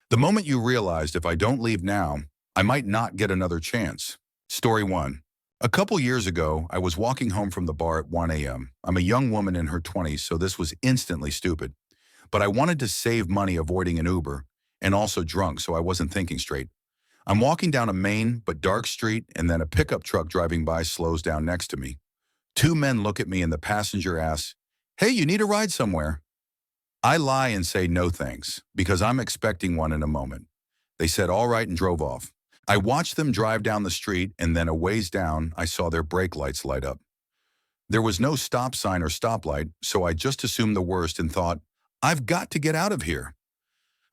The moment you realized if I don't leave now, I might not get another chance. Story 1. A couple years ago, I was walking home from the bar at 1 a.m. I'm a young woman in her 20s, so this was instantly stupid. But I wanted to save money avoiding an Uber, and also drunk, so I wasn't thinking straight. I'm walking down a main but dark street, and then a pickup truck driving by slows down next to me. Two men look at me and the passenger asks, "Hey, you need a ride somewhere?" I lie and say no thanks, because I'm expecting one in a moment. They said all right and drove off. I watched them drive down the street, and then a ways down, I saw their brake lights light up. There was no stop sign or stoplight, so I just assumed the worst and thought, I've got to get out of here.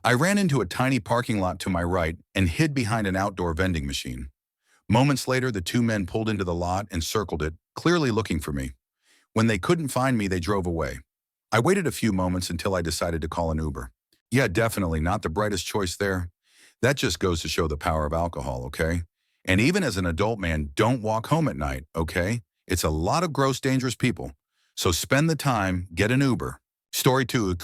I ran into a tiny parking lot to my right and hid behind an outdoor vending machine. Moments later, the two men pulled into the lot and circled it, clearly looking for me. When they couldn't find me, they drove away. I waited a few moments until I decided to call an Uber. Yeah, definitely not the brightest choice there. That just goes to show the power of alcohol, okay? And even as an adult man, don't walk home at night, okay? It's a lot of gross, dangerous people. So spend the time, get an Uber. Story 2.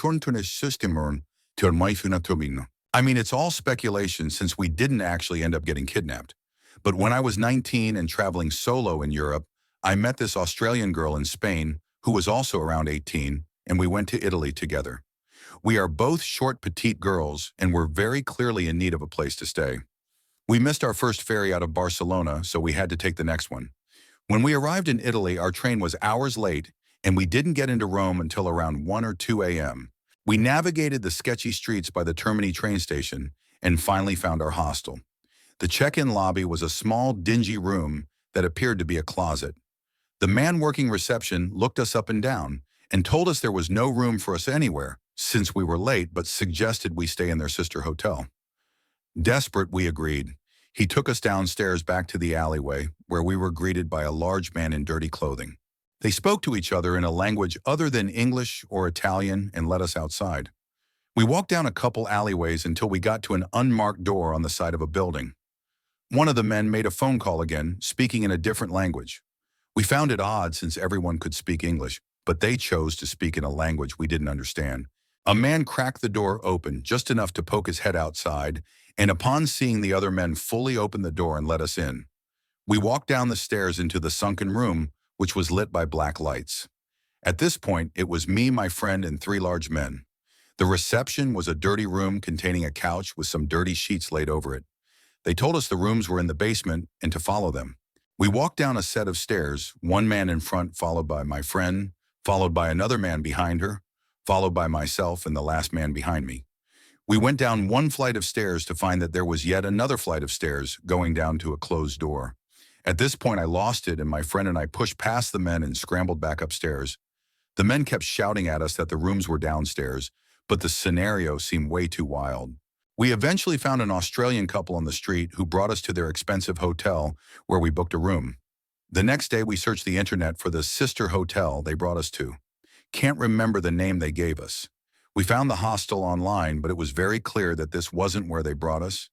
I mean, it's all speculation since we didn't actually end up getting kidnapped. But when I was 19 and traveling solo in Europe, I met this Australian girl in Spain who was also around 18, and we went to Italy together. We are both short, petite girls, and we're very clearly in need of a place to stay. We missed our first ferry out of Barcelona, so we had to take the next one. When we arrived in Italy, our train was hours late, and we didn't get into Rome until around 1 or 2 a.m. We navigated the sketchy streets by the Termini train station and finally found our hostel. The check-in lobby was a small, dingy room that appeared to be a closet. The man working reception looked us up and down and told us there was no room for us anywhere since we were late, but suggested we stay in their sister hotel. Desperate, we agreed. He took us downstairs back to the alleyway, where we were greeted by a large man in dirty clothing. They spoke to each other in a language other than English or Italian and let us outside. We walked down a couple alleyways until we got to an unmarked door on the side of a building. One of the men made a phone call again, speaking in a different language. We found it odd since everyone could speak English, but they chose to speak in a language we didn't understand. A man cracked the door open just enough to poke his head outside, and upon seeing the other men fully open the door and let us in. We walked down the stairs into the sunken room, which was lit by black lights. At this point, it was me, my friend, and 3 large men. The reception was a dirty room containing a couch with some dirty sheets laid over it. They told us the rooms were in the basement and to follow them. We walked down a set of stairs, one man in front followed by my friend, followed by another man behind her, followed by myself and the last man behind me. We went down one flight of stairs to find that there was yet another flight of stairs going down to a closed door. At this point, I lost it, and my friend and I pushed past the men and scrambled back upstairs. The men kept shouting at us that the rooms were downstairs, but the scenario seemed way too wild. We eventually found an Australian couple on the street who brought us to their expensive hotel where we booked a room. The next day, we searched the internet for the sister hotel they brought us to. Can't remember the name they gave us. We found the hostel online, but it was very clear that this wasn't where they brought us.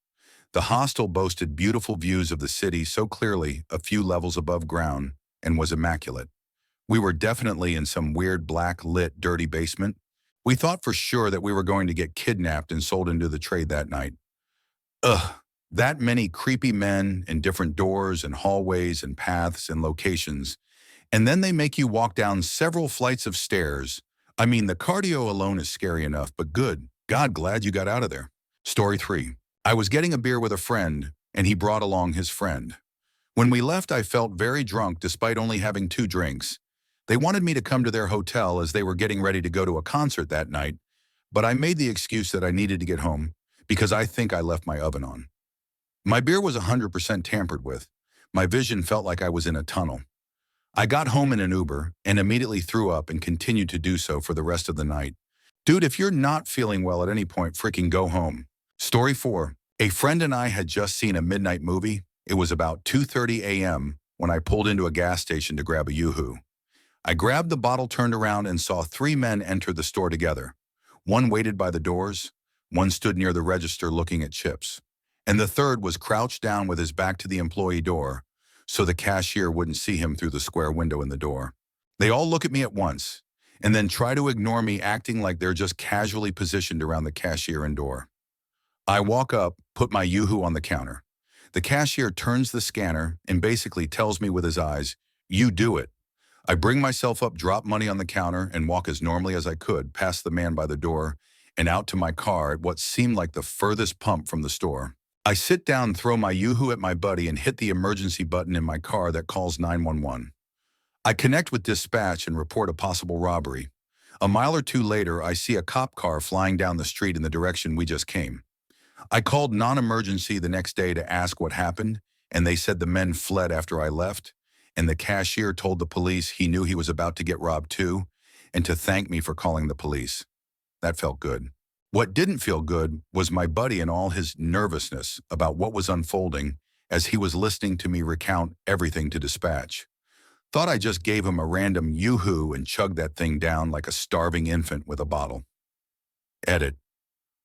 The hostel boasted beautiful views of the city so clearly a few levels above ground and was immaculate. We were definitely in some weird black-lit dirty basement. We thought for sure that we were going to get kidnapped and sold into the trade that night. Ugh, that many creepy men and different doors and hallways and paths and locations. And then they make you walk down several flights of stairs. I mean, the cardio alone is scary enough, but good. God, glad you got out of there. Story 3. I was getting a beer with a friend, and he brought along his friend. When we left, I felt very drunk despite only having 2 drinks. They wanted me to come to their hotel as they were getting ready to go to a concert that night, but I made the excuse that I needed to get home because I think I left my oven on. My beer was 100% tampered with. My vision felt like I was in a tunnel. I got home in an Uber and immediately threw up and continued to do so for the rest of the night. Dude, if you're not feeling well at any point, freaking go home. Story 4. A friend and I had just seen a midnight movie. It was about 2:30 a.m. when I pulled into a gas station to grab a Yoo-hoo. I grabbed the bottle, turned around, and saw 3 men enter the store together. One waited by the doors, one stood near the register looking at chips, and the third was crouched down with his back to the employee door, so the cashier wouldn't see him through the square window in the door. They all look at me at once, and then try to ignore me, acting like they're just casually positioned around the cashier and door. I walk up, put my Yoo-hoo on the counter. The cashier turns the scanner and basically tells me with his eyes, "You do it." I bring myself up, drop money on the counter, and walk as normally as I could, past the man by the door, and out to my car at what seemed like the furthest pump from the store. I sit down, throw my Yoo-hoo at my buddy, and hit the emergency button in my car that calls 911. I connect with dispatch and report a possible robbery. A mile or two later, I see a cop car flying down the street in the direction we just came. I called non-emergency the next day to ask what happened, and they said the men fled after I left, and the cashier told the police he knew he was about to get robbed too, and to thank me for calling the police. That felt good. What didn't feel good was my buddy and all his nervousness about what was unfolding as he was listening to me recount everything to dispatch. Thought I just gave him a random yoo-hoo and chugged that thing down like a starving infant with a bottle. Edit.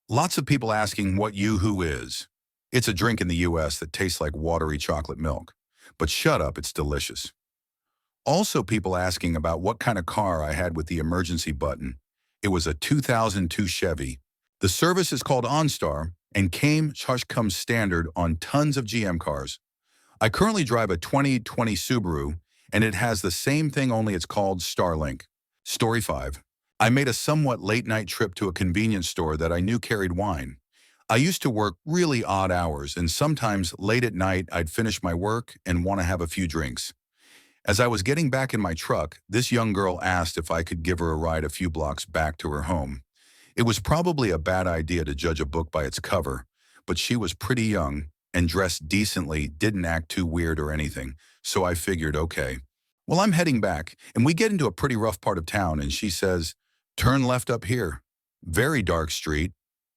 Lots of people asking what Yoo-hoo is. It's a drink in the US that tastes like watery chocolate milk. But shut up, it's delicious. Also people asking about what kind of car I had with the emergency button. It was a 2002 Chevy. The service is called OnStar and comes standard on tons of GM cars. I currently drive a 2020 Subaru, and it has the same thing, only it's called Starlink. Story 5. I made a somewhat late-night trip to a convenience store that I knew carried wine. I used to work really odd hours, and sometimes late at night I'd finish my work and want to have a few drinks. As I was getting back in my truck, this young girl asked if I could give her a ride a few blocks back to her home. It was probably a bad idea to judge a book by its cover, but she was pretty young and dressed decently, didn't act too weird or anything, so I figured, okay. Well, I'm heading back, and we get into a pretty rough part of town, and she says, "Turn left up here." Very dark street.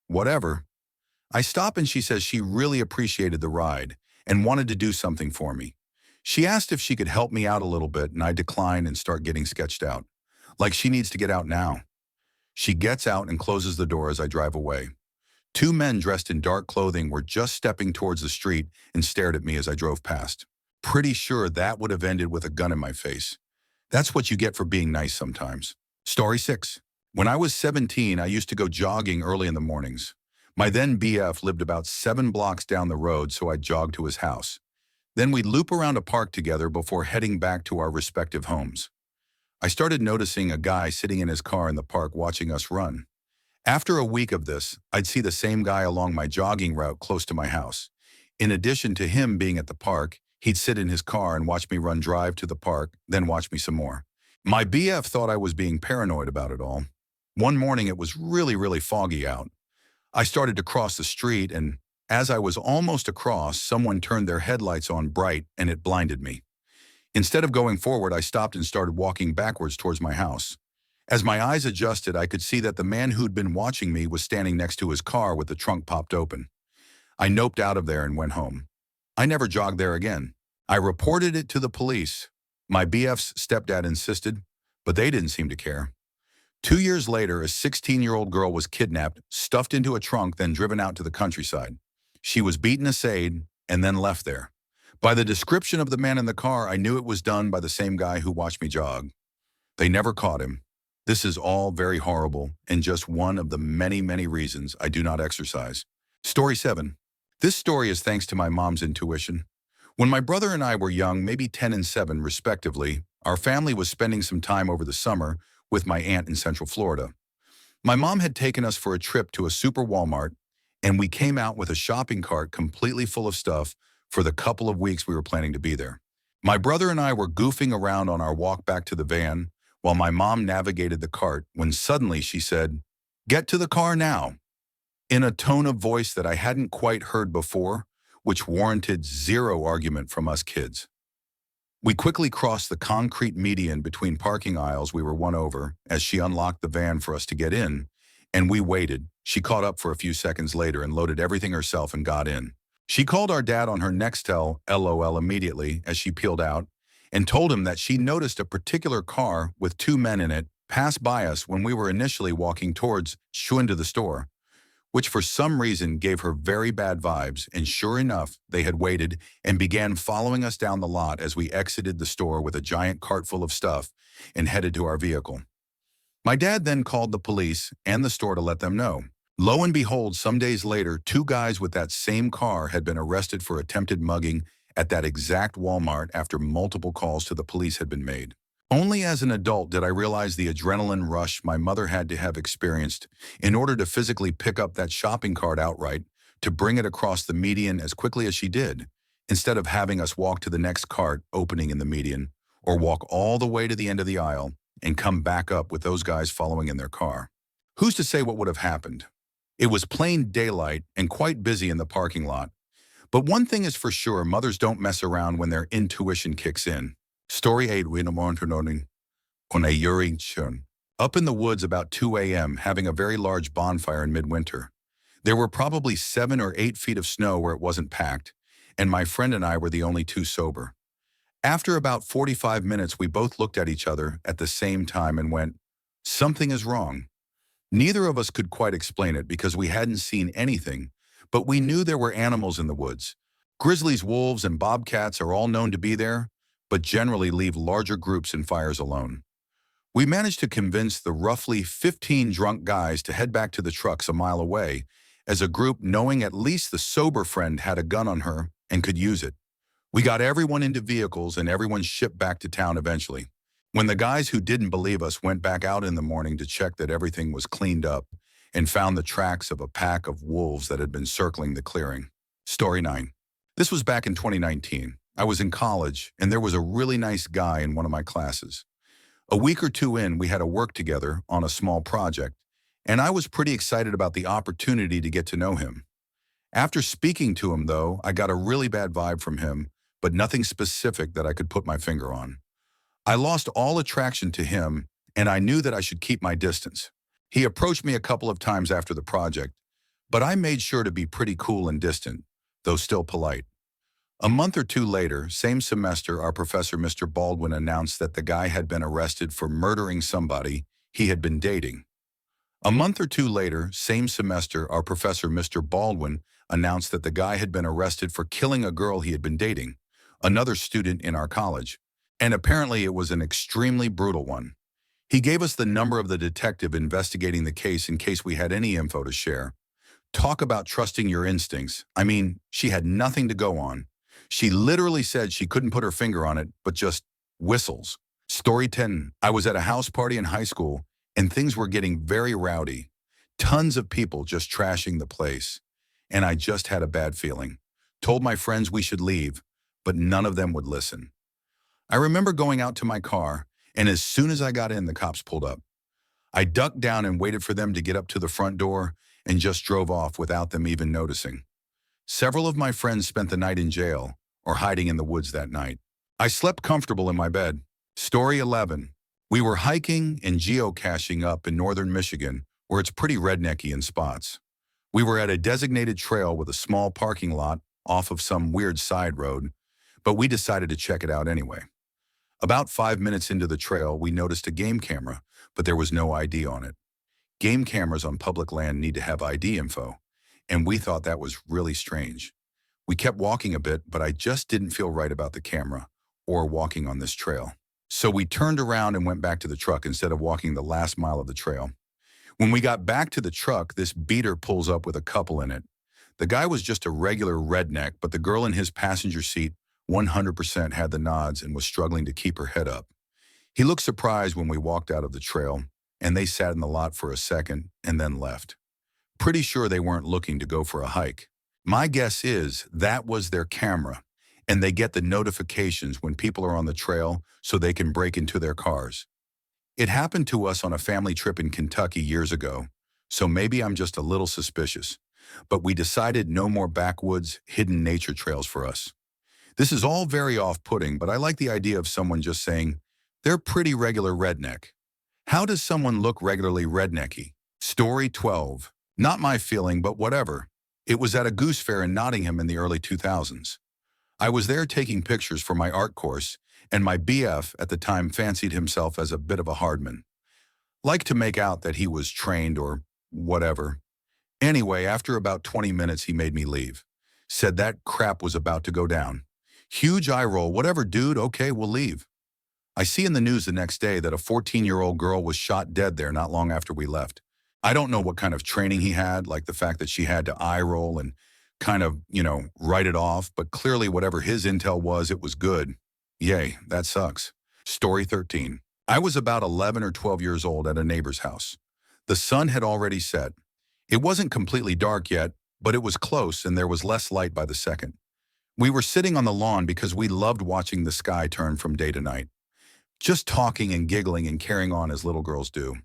Whatever. I stop and she says she really appreciated the ride and wanted to do something for me. She asked if she could help me out a little bit, and I decline and start getting sketched out. Like she needs to get out now. She gets out and closes the door as I drive away. Two men dressed in dark clothing were just stepping towards the street and stared at me as I drove past. Pretty sure that would have ended with a gun in my face. That's what you get for being nice sometimes. Story 6. When I was 17, I used to go jogging early in the mornings. My then BF lived about 7 blocks down the road, so I'd jog to his house. Then we'd loop around a park together before heading back to our respective homes. I started noticing a guy sitting in his car in the park watching us run. After a week of this, I'd see the same guy along my jogging route close to my house. In addition to him being at the park, he'd sit in his car and watch me run drive to the park, then watch me some more. My BF thought I was being paranoid about it all. One morning it was really foggy out. I started to cross the street, and as I was almost across, someone turned their headlights on bright and it blinded me. Instead of going forward, I stopped and started walking backwards towards my house. As my eyes adjusted, I could see that the man who'd been watching me was standing next to his car with the trunk popped open. I noped out of there and went home. I never jogged there again. I reported it to the police. My BF's stepdad insisted, but they didn't seem to care. 2 years later, a 16-year-old girl was kidnapped, stuffed into a trunk, then driven out to the countryside. She was beaten aside and then left there. By the description of the man in the car, I knew it was done by the same guy who watched me jog. They never caught him. This is all very horrible and just one of the many reasons I do not exercise. Story 7. This story is thanks to my mom's intuition. When my brother and I were young, maybe 10 and 7 respectively, our family was spending some time over the summer with my aunt in Central Florida. My mom had taken us for a trip to a super Walmart, and we came out with a shopping cart completely full of stuff for the couple of weeks we were planning to be there. My brother and I were goofing around on our walk back to the van while my mom navigated the cart when suddenly she said, "Get to the car now," in a tone of voice that I hadn't quite heard before, which warranted zero argument from us kids. We quickly crossed the concrete median between parking aisles we were won over as she unlocked the van for us to get in, and we waited. She caught up for a few seconds later and loaded everything herself and got in. She called our dad on her Nextel, LOL, immediately as she peeled out and told him that she noticed a particular car with 2 men in it pass by us when we were initially walking towards into the store, which for some reason gave her very bad vibes, and sure enough, they had waited and began following us down the lot as we exited the store with a giant cart full of stuff and headed to our vehicle. My dad then called the police and the store to let them know. Lo and behold, some days later, two guys with that same car had been arrested for attempted mugging at that exact Walmart after multiple calls to the police had been made. Only as an adult did I realize the adrenaline rush my mother had to have experienced in order to physically pick up that shopping cart outright to bring it across the median as quickly as she did, instead of having us walk to the next cart opening in the median or walk all the way to the end of the aisle and come back up with those guys following in their car. Who's to say what would have happened? It was plain daylight and quite busy in the parking lot. But one thing is for sure, mothers don't mess around when their intuition kicks in. Story 8, on a Yuri Chun. Up in the woods about 2 a.m., having a very large bonfire in midwinter. There were probably 7 or 8 feet of snow where it wasn't packed, and my friend and I were the only two sober. After about 45 minutes, we both looked at each other at the same time and went, "Something is wrong." Neither of us could quite explain it because we hadn't seen anything, but we knew there were animals in the woods. Grizzlies, wolves, and bobcats are all known to be there, but generally leave larger groups in fires alone. We managed to convince the roughly 15 drunk guys to head back to the trucks a mile away as a group, knowing at least the sober friend had a gun on her and could use it. We got everyone into vehicles and everyone shipped back to town eventually. When the guys who didn't believe us went back out in the morning to check that everything was cleaned up and found the tracks of a pack of wolves that had been circling the clearing. Story 9. This was back in 2019. I was in college, and there was a really nice guy in one of my classes. A week or two in, we had to work together on a small project, and I was pretty excited about the opportunity to get to know him. After speaking to him, though, I got a really bad vibe from him, but nothing specific that I could put my finger on. I lost all attraction to him, and I knew that I should keep my distance. He approached me a couple of times after the project, but I made sure to be pretty cool and distant, though still polite. A month or two later, same semester, our professor, Mr. Baldwin, announced that the guy had been arrested for murdering somebody he had been dating. A month or two later, same semester, our professor, Mr. Baldwin, announced that the guy had been arrested for killing a girl he had been dating, another student in our college, and apparently it was an extremely brutal one. He gave us the number of the detective investigating the case in case we had any info to share. Talk about trusting your instincts. I mean, she had nothing to go on. She literally said she couldn't put her finger on it, but just whistles. Story 10. I was at a house party in high school, and things were getting very rowdy. Tons of people just trashing the place. And I just had a bad feeling. Told my friends we should leave, but none of them would listen. I remember going out to my car, and as soon as I got in, the cops pulled up. I ducked down and waited for them to get up to the front door and just drove off without them even noticing. Several of my friends spent the night in jail or hiding in the woods that night. I slept comfortable in my bed. Story 11. We were hiking and geocaching up in northern Michigan, where it's pretty rednecky in spots. We were at a designated trail with a small parking lot off of some weird side road, but we decided to check it out anyway. About 5 minutes into the trail, we noticed a game camera, but there was no ID on it. Game cameras on public land need to have ID info, and we thought that was really strange. We kept walking a bit, but I just didn't feel right about the camera or walking on this trail. So we turned around and went back to the truck instead of walking the last mile of the trail. When we got back to the truck, this beater pulls up with a couple in it. The guy was just a regular redneck, but the girl in his passenger seat 100% had the nods and was struggling to keep her head up. He looked surprised when we walked out of the trail, and they sat in the lot for a second and then left. Pretty sure they weren't looking to go for a hike. My guess is that was their camera, and they get the notifications when people are on the trail so they can break into their cars. It happened to us on a family trip in Kentucky years ago, so maybe I'm just a little suspicious, but we decided no more backwoods, hidden nature trails for us. This is all very off-putting, but I like the idea of someone just saying, they're pretty regular redneck. How does someone look regularly rednecky? Story 12. Not my feeling, but whatever. It was at a goose fair in Nottingham in the early 2000s. I was there taking pictures for my art course, and my BF at the time fancied himself as a bit of a hardman. Liked to make out that he was trained or whatever. Anyway, after about 20 minutes, he made me leave. Said that crap was about to go down. Huge eye roll, whatever dude, okay, we'll leave. I see in the news the next day that a 14-year-old girl was shot dead there not long after we left. I don't know what kind of training he had, like the fact that she had to eye roll and kind of, write it off, but clearly whatever his intel was, it was good. Yay, that sucks. Story 13. I was about 11 or 12 years old at a neighbor's house. The sun had already set. It wasn't completely dark yet, but it was close and there was less light by the second. We were sitting on the lawn because we loved watching the sky turn from day to night, just talking and giggling and carrying on as little girls do.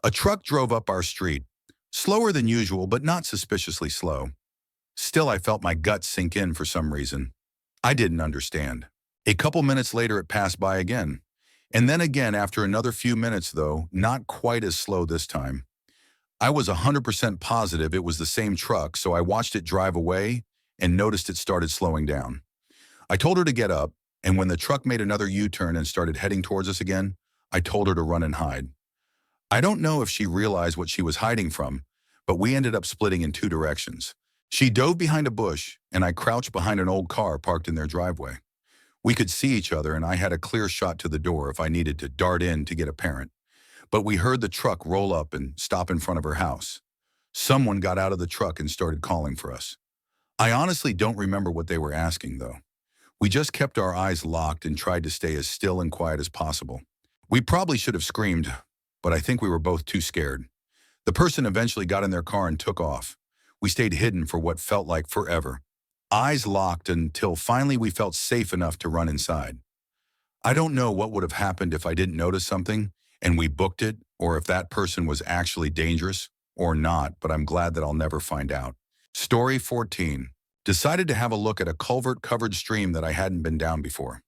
A truck drove up our street, slower than usual, but not suspiciously slow. Still, I felt my gut sink in for some reason. I didn't understand. A couple minutes later, it passed by again. And then again after another few minutes, though, not quite as slow this time. I was 100% positive it was the same truck, so I watched it drive away and noticed it started slowing down. I told her to get up, and when the truck made another U-turn and started heading towards us again, I told her to run and hide. I don't know if she realized what she was hiding from, but we ended up splitting in two directions. She dove behind a bush, and I crouched behind an old car parked in their driveway. We could see each other, and I had a clear shot to the door if I needed to dart in to get a parent. But we heard the truck roll up and stop in front of her house. Someone got out of the truck and started calling for us. I honestly don't remember what they were asking, though. We just kept our eyes locked and tried to stay as still and quiet as possible. We probably should have screamed, but I think we were both too scared. The person eventually got in their car and took off. We stayed hidden for what felt like forever, eyes locked until finally we felt safe enough to run inside. I don't know what would have happened if I didn't notice something and we booked it, or if that person was actually dangerous or not, but I'm glad that I'll never find out. Story 14. Decided to have a look at a culvert-covered stream that I hadn't been down before.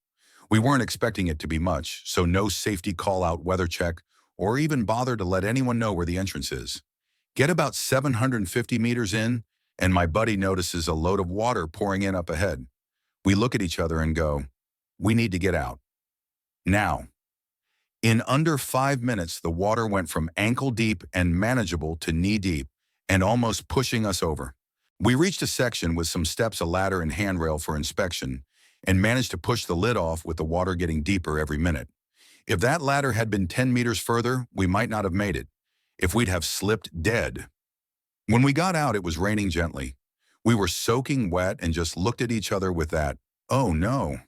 We weren't expecting it to be much, so no safety call-out weather check or even bother to let anyone know where the entrance is. Get about 750 meters in, and my buddy notices a load of water pouring in up ahead. We look at each other and go, we need to get out. Now. In under 5 minutes, the water went from ankle deep and manageable to knee deep and almost pushing us over. We reached a section with some steps, a ladder, and handrail for inspection, and managed to push the lid off with the water getting deeper every minute. If that ladder had been 10 meters further, we might not have made it. If we'd have slipped dead. When we got out, it was raining gently. We were soaking wet and just looked at each other with that, oh no.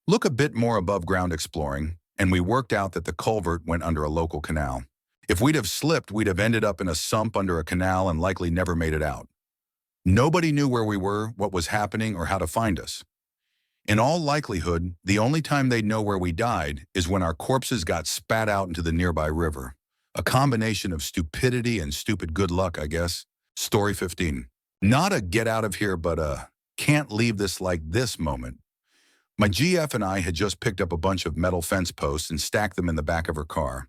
Look a bit more above ground exploring, and we worked out that the culvert went under a local canal. If we'd have slipped, we'd have ended up in a sump under a canal and likely never made it out. Nobody knew where we were, what was happening, or how to find us. In all likelihood, the only time they'd know where we died is when our corpses got spat out into the nearby river. A combination of stupidity and stupid good luck, I guess. Story 15. Not a get out of here, but a can't leave this like this moment. My GF and I had just picked up a bunch of metal fence posts and stacked them in the back of her car.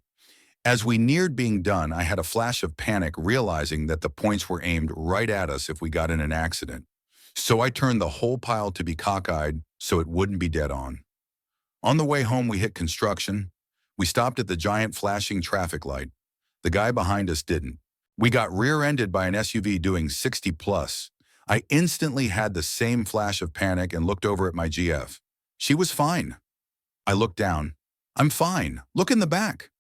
As we neared being done, I had a flash of panic, realizing that the points were aimed right at us if we got in an accident. So I turned the whole pile to be cockeyed so it wouldn't be dead on. On the way home, we hit construction. We stopped at the giant flashing traffic light. The guy behind us didn't. We got rear-ended by an SUV doing 60 plus. I instantly had the same flash of panic and looked over at my GF. She was fine. I looked down. I'm fine. Look in the back.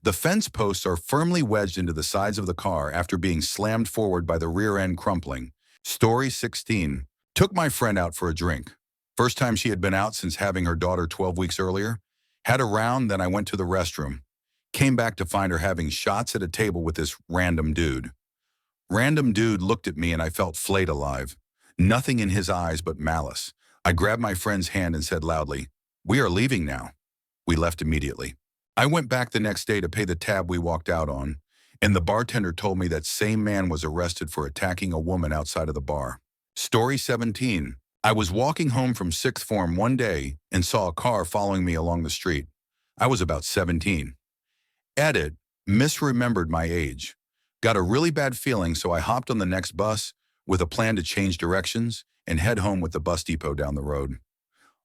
The fence posts are firmly wedged into the sides of the car after being slammed forward by the rear end crumpling. Story 16. Took my friend out for a drink. First time she had been out since having her daughter 12 weeks earlier. Had a round, then I went to the restroom. Came back to find her having shots at a table with this random dude. Random dude looked at me and I felt flayed alive. Nothing in his eyes but malice. I grabbed my friend's hand and said loudly, "We are leaving now." We left immediately. I went back the next day to pay the tab we walked out on, and the bartender told me that same man was arrested for attacking a woman outside of the bar. Story 17. I was walking home from sixth form one day and saw a car following me along the street. I was about 17. Edit, misremembered my age. Got a really bad feeling, so I hopped on the next bus with a plan to change directions and head home with the bus depot down the road.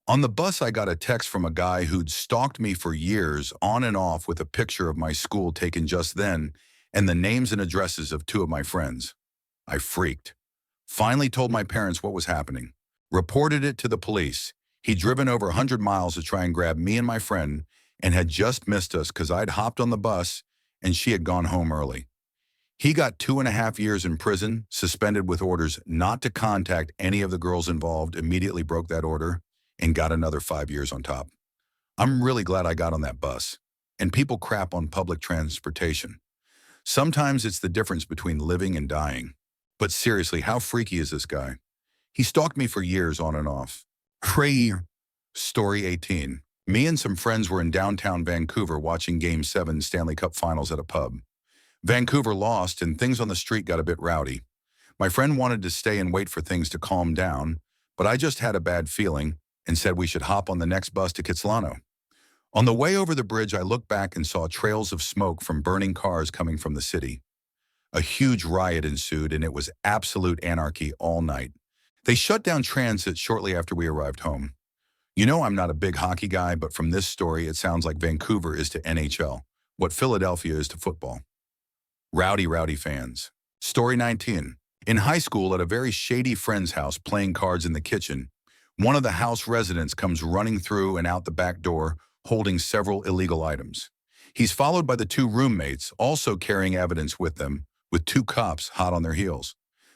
On the bus, I got a text from a guy who'd stalked me for years on and off with a picture of my school taken just then and the names and addresses of two of my friends. I freaked. Finally told my parents what was happening. Reported it to the police. He'd driven over 100 miles to try and grab me and my friend and had just missed us because I'd hopped on the bus and she had gone home early. He got 2.5 years in prison, suspended with orders not to contact any of the girls involved, immediately broke that order, and got another 5 years on top. I'm really glad I got on that bus. And people crap on public transportation. Sometimes it's the difference between living and dying. But seriously, how freaky is this guy? He stalked me for years on and off. Story 18. Me and some friends were in downtown Vancouver watching Game 7 Stanley Cup Finals at a pub. Vancouver lost and things on the street got a bit rowdy. My friend wanted to stay and wait for things to calm down, but I just had a bad feeling and said we should hop on the next bus to Kitsilano. On the way over the bridge, I looked back and saw trails of smoke from burning cars coming from the city. A huge riot ensued and it was absolute anarchy all night. They shut down transit shortly after we arrived home. You know I'm not a big hockey guy, but from this story it sounds like Vancouver is to NHL, what Philadelphia is to football. Rowdy fans. Story 19. In high school, at a very shady friend's house playing cards in the kitchen, one of the house residents comes running through and out the back door holding several illegal items. He's followed by the two roommates, also carrying evidence with them, with two cops hot on their heels.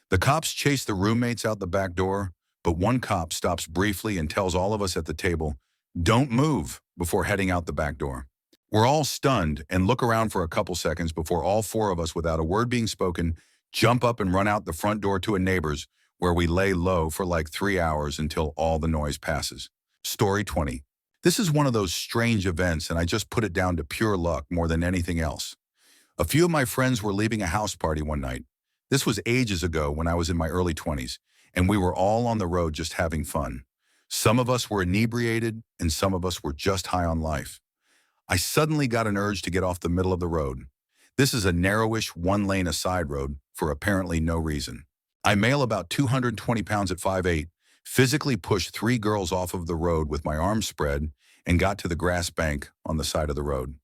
The cops chase the roommates out the back door, but one cop stops briefly and tells all of us at the table, "Don't move," before heading out the back door. We're all stunned and look around for a couple seconds before all four of us, without a word being spoken, jump up and run out the front door to a neighbor's, where we lay low for like 3 hours until all the noise passes. Story 20. This is one of those strange events, and I just put it down to pure luck more than anything else. A few of my friends were leaving a house party one night. This was ages ago when I was in my early 20s, and we were all on the road just having fun. Some of us were inebriated, and some of us were just high on life. I suddenly got an urge to get off the middle of the road. This is a narrowish, one-lane aside road for apparently no reason. I mail about 220 pounds at 5'8", physically pushed 3 girls off of the road with my arms spread, and got to the grass bank on the side of the road.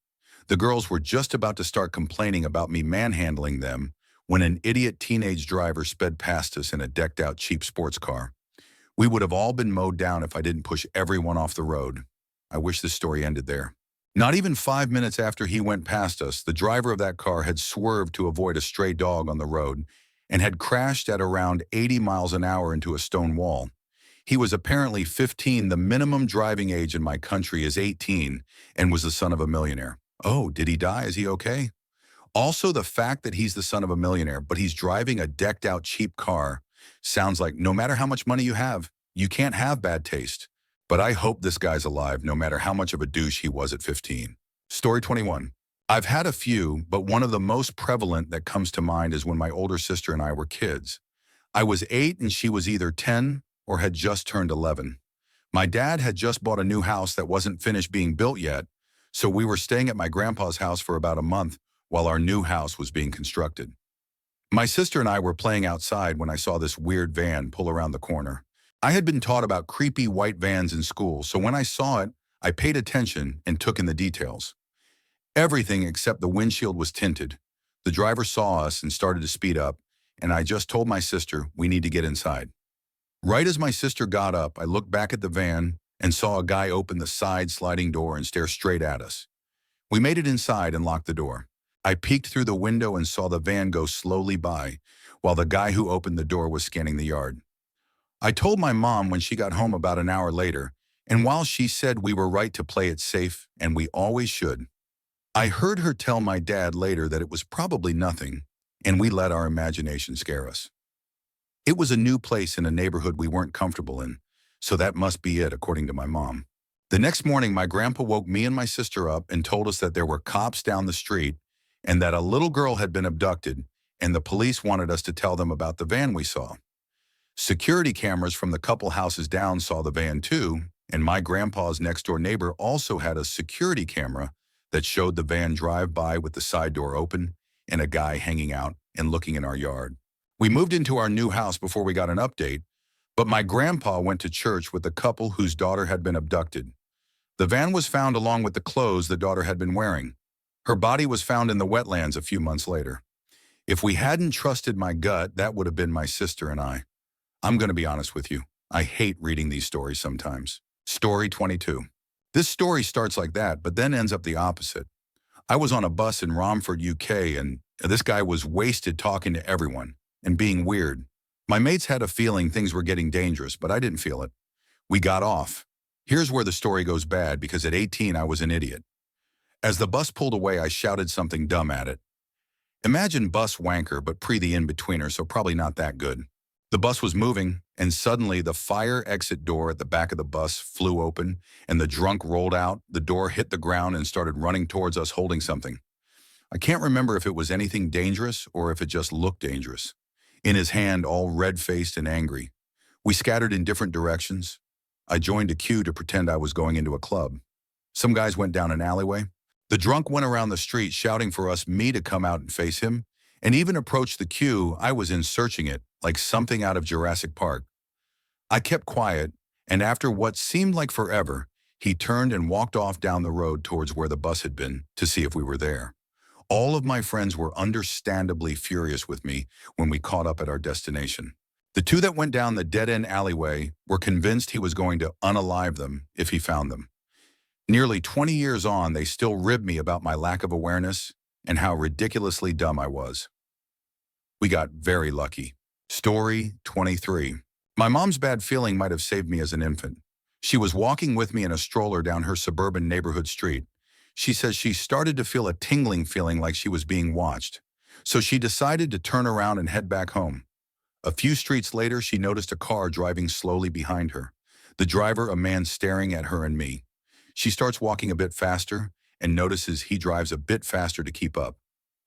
The girls were just about to start complaining about me manhandling them when an idiot teenage driver sped past us in a decked-out cheap sports car. We would have all been mowed down if I didn't push everyone off the road. I wish this story ended there. Not even 5 minutes after he went past us, the driver of that car had swerved to avoid a stray dog on the road and had crashed at around 80 miles an hour into a stone wall. He was apparently 15. The minimum driving age in my country is 18, and was the son of a millionaire. Oh, did he die? Is he okay? Also, the fact that he's the son of a millionaire, but he's driving a decked-out cheap car, sounds like no matter how much money you have, you can't have bad taste. But I hope this guy's alive, no matter how much of a douche he was at 15. Story 21. I've had a few, but one of the most prevalent that comes to mind is when my older sister and I were kids. I was 8 and she was either 10 or had just turned 11. My dad had just bought a new house that wasn't finished being built yet, so we were staying at my grandpa's house for about a month while our new house was being constructed. My sister and I were playing outside when I saw this weird van pull around the corner. I had been taught about creepy white vans in school, so when I saw it, I paid attention and took in the details. Everything except the windshield was tinted. The driver saw us and started to speed up, and I just told my sister we need to get inside. Right as my sister got up, I looked back at the van and saw a guy open the side sliding door and stare straight at us. We made it inside and locked the door. I peeked through the window and saw the van go slowly by, while the guy who opened the door was scanning the yard. I told my mom when she got home about an hour later, and while she said we were right to play it safe, and we always should, I heard her tell my dad later that it was probably nothing, and we let our imagination scare us. It was a new place in a neighborhood we weren't comfortable in, so that must be it, according to my mom. The next morning, my grandpa woke me and my sister up and told us that there were cops down the street and that a little girl had been abducted, and the police wanted us to tell them about the van we saw. Security cameras from the couple houses down saw the van too, and my grandpa's next-door neighbor also had a security camera that showed the van drive by with the side door open and a guy hanging out and looking in our yard. We moved into our new house before we got an update, but my grandpa went to church with the couple whose daughter had been abducted. The van was found along with the clothes the daughter had been wearing. Her body was found in the wetlands a few months later. If we hadn't trusted my gut, that would have been my sister and I. I'm going to be honest with you. I hate reading these stories sometimes. Story 22. This story starts like that, but then ends up the opposite. I was on a bus in Romford, UK, and This guy was wasted talking to everyone and being weird. My mates had a feeling things were getting dangerous, but I didn't feel it. We got off. Here's where the story goes bad because at 18 I was an idiot. As the bus pulled away, I shouted something dumb at it. Imagine bus wanker, but pre the in-betweener, so probably not that good. The bus was moving, and suddenly the fire exit door at the back of the bus flew open, and the drunk rolled out, the door hit the ground and started running towards us holding something. I can't remember if it was anything dangerous or if it just looked dangerous. In his hand, all red-faced and angry. We scattered in different directions. I joined a queue to pretend I was going into a club. Some guys went down an alleyway. The drunk went around the street shouting for me to come out and face him, and even approached the queue I was in, searching it like something out of Jurassic Park. I kept quiet, and after what seemed like forever, he turned and walked off down the road towards where the bus had been to see if we were there. All of my friends were understandably furious with me when we caught up at our destination. The two that went down the dead-end alleyway were convinced he was going to unalive them if he found them. Nearly 20 years on, they still rib me about my lack of awareness and how ridiculously dumb I was. We got very lucky. Story 23. My mom's bad feeling might have saved me as an infant. She was walking with me in a stroller down her suburban neighborhood street. She says she started to feel a tingling feeling like she was being watched. So she decided to turn around and head back home. A few streets later, she noticed a car driving slowly behind her. The driver, a man staring at her and me. She starts walking a bit faster and notices he drives a bit faster to keep up.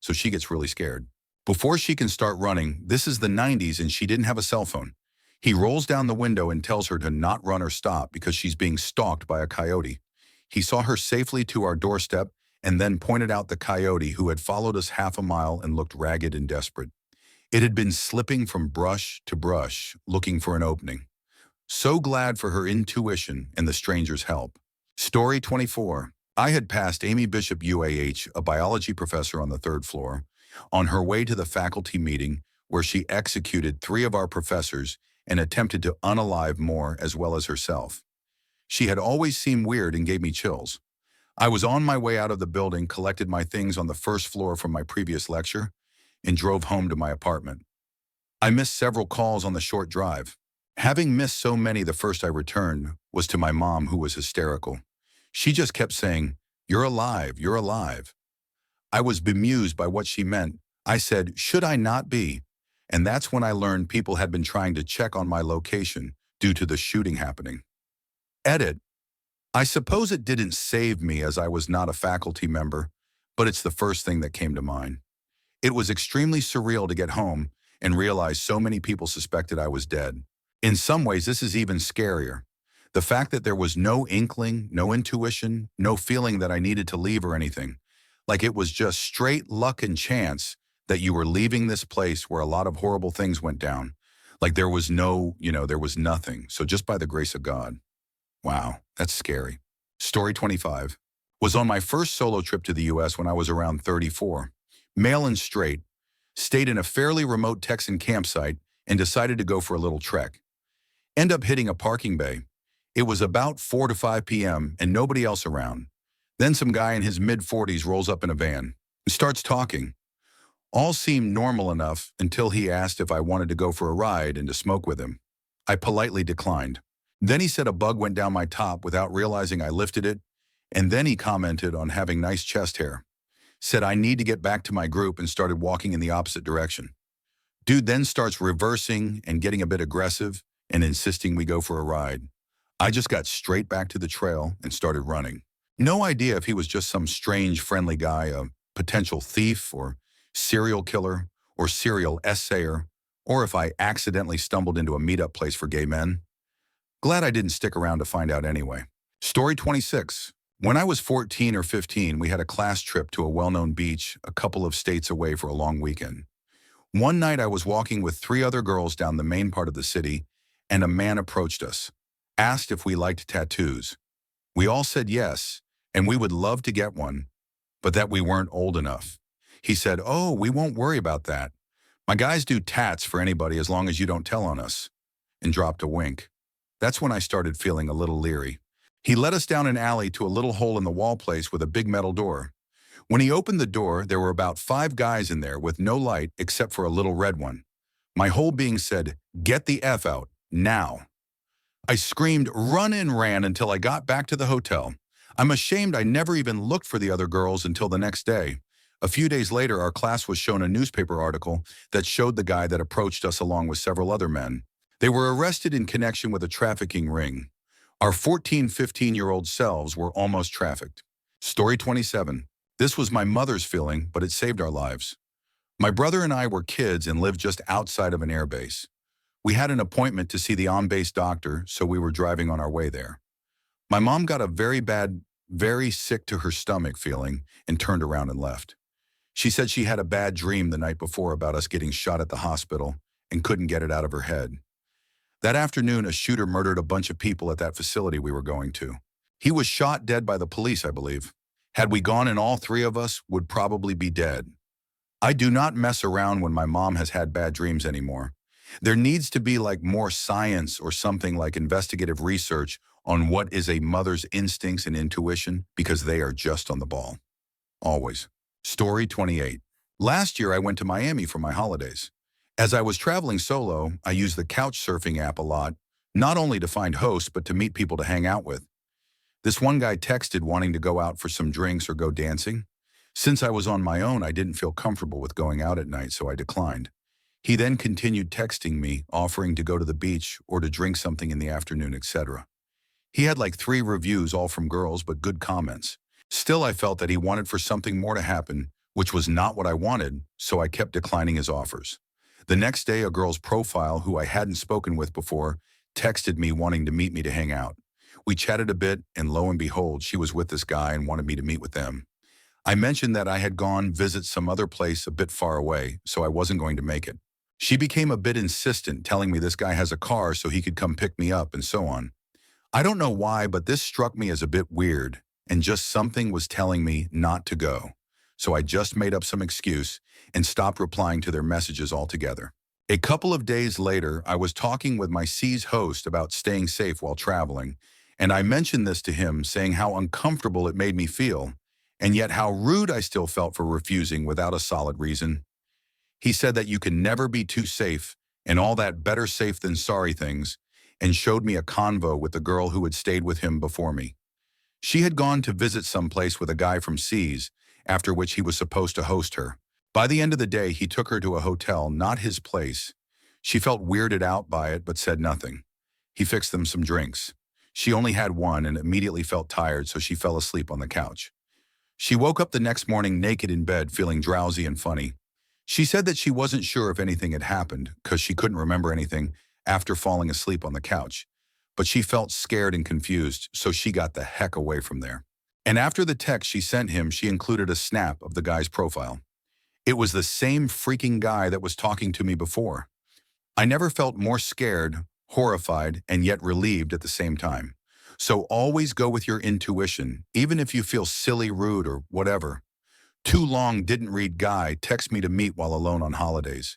So she gets really scared. Before she can start running, this is the 90s and she didn't have a cell phone. He rolls down the window and tells her to not run or stop because she's being stalked by a coyote. He saw her safely to our doorstep and then pointed out the coyote who had followed us half a mile and looked ragged and desperate. It had been slipping from brush to brush, looking for an opening. So glad for her intuition and the stranger's help. Story 24. I had passed Amy Bishop UAH, a biology professor on the 3rd floor, on her way to the faculty meeting where she executed 3 of our professors and attempted to unalive more as well as herself. She had always seemed weird and gave me chills. I was on my way out of the building, collected my things on the 1st floor from my previous lecture, and drove home to my apartment. I missed several calls on the short drive. Having missed so many, the first I returned was to my mom, who was hysterical. She just kept saying, "You're alive, you're alive." I was bemused by what she meant. I said, "Should I not be?" And that's when I learned people had been trying to check on my location due to the shooting happening. Edit. I suppose it didn't save me as I was not a faculty member, but it's the first thing that came to mind. It was extremely surreal to get home and realize so many people suspected I was dead. In some ways, this is even scarier. The fact that there was no inkling, no intuition, no feeling that I needed to leave or anything. Like it was just straight luck and chance that you were leaving this place where a lot of horrible things went down. Like there was there was nothing. So just by the grace of God. Wow, that's scary. Story 25. Was on my first solo trip to the US when I was around 34. Male and straight. Stayed in a fairly remote Texan campsite and decided to go for a little trek. End up hitting a parking bay. It was about 4 to 5 p.m. and nobody else around. Then some guy in his mid-40s rolls up in a van and starts talking. All seemed normal enough until he asked if I wanted to go for a ride and to smoke with him. I politely declined. Then he said a bug went down my top without realizing I lifted it, and then he commented on having nice chest hair. Said I need to get back to my group and started walking in the opposite direction. Dude then starts reversing and getting a bit aggressive and insisting we go for a ride. I just got straight back to the trail and started running. No idea if he was just some strange friendly guy, a potential thief or serial killer or serial essayer, or if I accidentally stumbled into a meetup place for gay men. Glad I didn't stick around to find out anyway. Story 26. When I was 14 or 15, we had a class trip to a well-known beach a couple of states away for a long weekend. One night I was walking with 3 other girls down the main part of the city, and a man approached us, asked if we liked tattoos. We all said yes, and we would love to get one, but that we weren't old enough. He said, "Oh, we won't worry about that. My guys do tats for anybody as long as you don't tell on us," and dropped a wink. That's when I started feeling a little leery. He led us down an alley to a little hole in the wall place with a big metal door. When he opened the door, there were about 5 guys in there with no light except for a little red one. My whole being said, "Get the F out, now." I screamed, run and ran until I got back to the hotel. I'm ashamed I never even looked for the other girls until the next day. A few days later, our class was shown a newspaper article that showed the guy that approached us along with several other men. They were arrested in connection with a trafficking ring. Our 14, 15-year-old selves were almost trafficked. Story 27. This was my mother's feeling, but it saved our lives. My brother and I were kids and lived just outside of an airbase. We had an appointment to see the on-base doctor, so we were driving on our way there. My mom got a very bad, very sick to her stomach feeling and turned around and left. She said she had a bad dream the night before about us getting shot at the hospital and couldn't get it out of her head. That afternoon, a shooter murdered a bunch of people at that facility we were going to. He was shot dead by the police, I believe. Had we gone and all 3 of us would probably be dead. I do not mess around when my mom has had bad dreams anymore. There needs to be more science or something like investigative research on what is a mother's instincts and intuition, because they are just on the ball. Always. Story 28. Last year I went to Miami for my holidays. As I was traveling solo, I used the couch surfing app a lot, not only to find hosts but to meet people to hang out with. This one guy texted wanting to go out for some drinks or go dancing. Since I was on my own, I didn't feel comfortable with going out at night, so I declined. He then continued texting me, offering to go to the beach or to drink something in the afternoon, etc. He had 3 reviews, all from girls, but good comments. Still, I felt that he wanted for something more to happen, which was not what I wanted, so I kept declining his offers. The next day, a girl's profile, who I hadn't spoken with before, texted me wanting to meet me to hang out. We chatted a bit, and lo and behold, she was with this guy and wanted me to meet with them. I mentioned that I had gone visit some other place a bit far away, so I wasn't going to make it. She became a bit insistent, telling me this guy has a car so he could come pick me up and so on. I don't know why, but this struck me as a bit weird, and just something was telling me not to go. So I just made up some excuse and stopped replying to their messages altogether. A couple of days later, I was talking with my C's host about staying safe while traveling, and I mentioned this to him, saying how uncomfortable it made me feel, and yet how rude I still felt for refusing without a solid reason. He said that you can never be too safe and all that better safe than sorry things, and showed me a convo with the girl who had stayed with him before me. She had gone to visit someplace with a guy from C's, after which he was supposed to host her. By the end of the day, he took her to a hotel, not his place. She felt weirded out by it, but said nothing. He fixed them some drinks. She only had one and immediately felt tired, so she fell asleep on the couch. She woke up the next morning naked in bed, feeling drowsy and funny. She said that she wasn't sure if anything had happened, because she couldn't remember anything after falling asleep on the couch. But she felt scared and confused, so she got the heck away from there. And after the text she sent him, she included a snap of the guy's profile. It was the same freaking guy that was talking to me before. I never felt more scared, horrified, and yet relieved at the same time. So always go with your intuition, even if you feel silly, rude, or whatever. Too long didn't read guy text me to meet while alone on holidays.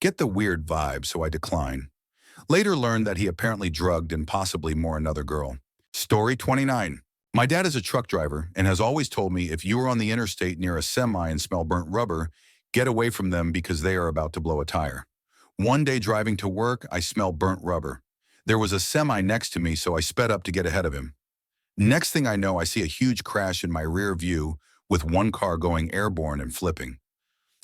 Get the weird vibe, so I decline. Later learned that he apparently drugged and possibly more another girl. Story 29. My dad is a truck driver and has always told me if you are on the interstate near a semi and smell burnt rubber, get away from them because they are about to blow a tire. One day driving to work, I smelled burnt rubber. There was a semi next to me, so I sped up to get ahead of him. Next thing I know, I see a huge crash in my rear view with one car going airborne and flipping.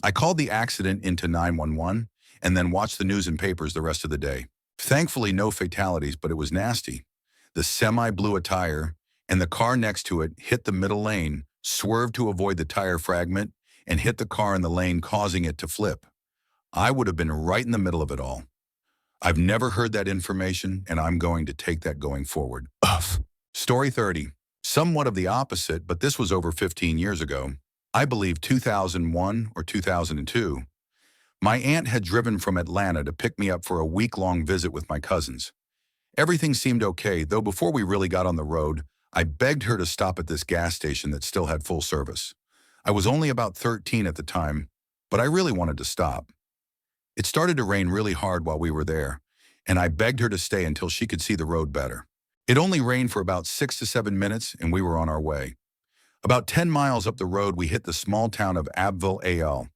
I called the accident into 911 and then watched the news and papers the rest of the day. Thankfully, no fatalities, but it was nasty. The semi blew a tire, and the car next to it hit the middle lane, swerved to avoid the tire fragment, and hit the car in the lane, causing it to flip. I would have been right in the middle of it all. I've never heard that information, and I'm going to take that going forward. Ugh. Story 30. Somewhat of the opposite, but this was over 15 years ago. I believe 2001 or 2002. My aunt had driven from Atlanta to pick me up for a week-long visit with my cousins. Everything seemed okay, though before we really got on the road, I begged her to stop at this gas station that still had full service. I was only about 13 at the time, but I really wanted to stop. It started to rain really hard while we were there, and I begged her to stay until she could see the road better. It only rained for about 6 to 7 minutes, and we were on our way. About 10 miles up the road, we hit the small town of Abbeville, AL.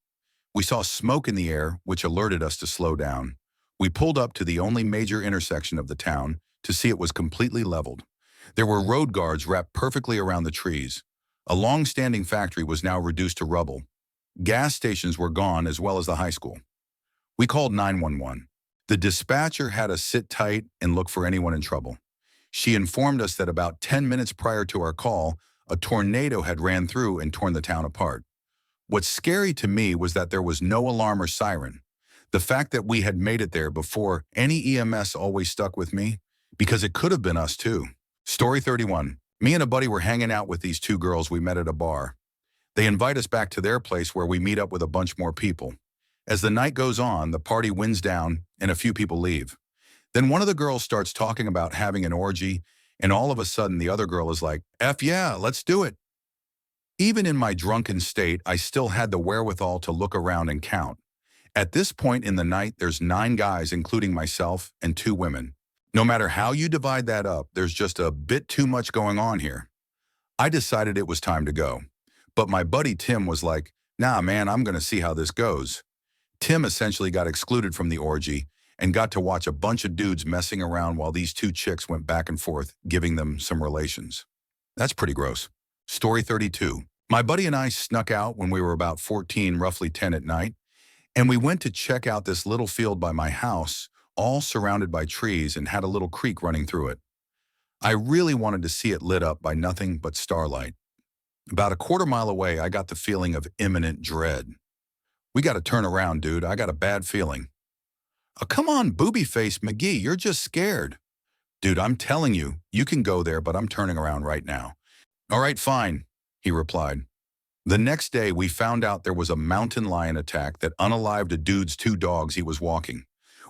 We saw smoke in the air, which alerted us to slow down. We pulled up to the only major intersection of the town to see it was completely leveled. There were road guards wrapped perfectly around the trees. A long-standing factory was now reduced to rubble. Gas stations were gone, as well as the high school. We called 911. The dispatcher had us sit tight and look for anyone in trouble. She informed us that about 10 minutes prior to our call, a tornado had ran through and torn the town apart. What's scary to me was that there was no alarm or siren. The fact that we had made it there before any EMS always stuck with me, because it could have been us too. Story 31. Me and a buddy were hanging out with these two girls we met at a bar. They invite us back to their place where we meet up with a bunch more people. As the night goes on, the party winds down and a few people leave. Then one of the girls starts talking about having an orgy, and all of a sudden the other girl is like, "F yeah, let's do it." Even in my drunken state, I still had the wherewithal to look around and count. At this point in the night, there's 9 guys, including myself, and 2 women. No matter how you divide that up, there's just a bit too much going on here. I decided it was time to go. But my buddy Tim was like, "Nah, man, I'm going to see how this goes." Tim essentially got excluded from the orgy and got to watch a bunch of dudes messing around while these 2 chicks went back and forth, giving them some relations. That's pretty gross. Story 32. My buddy and I snuck out when we were about 14, roughly 10 at night, and we went to check out this little field by my house, all surrounded by trees and had a little creek running through it. I really wanted to see it lit up by nothing but starlight. About a quarter mile away, I got the feeling of imminent dread. "We got to turn around, dude. I got a bad feeling." "Oh, come on, booby-faced McGee, you're just scared." "Dude, I'm telling you, you can go there, but I'm turning around right now." "All right, fine," he replied. The next day, we found out there was a mountain lion attack that unalived a dude's 2 dogs he was walking.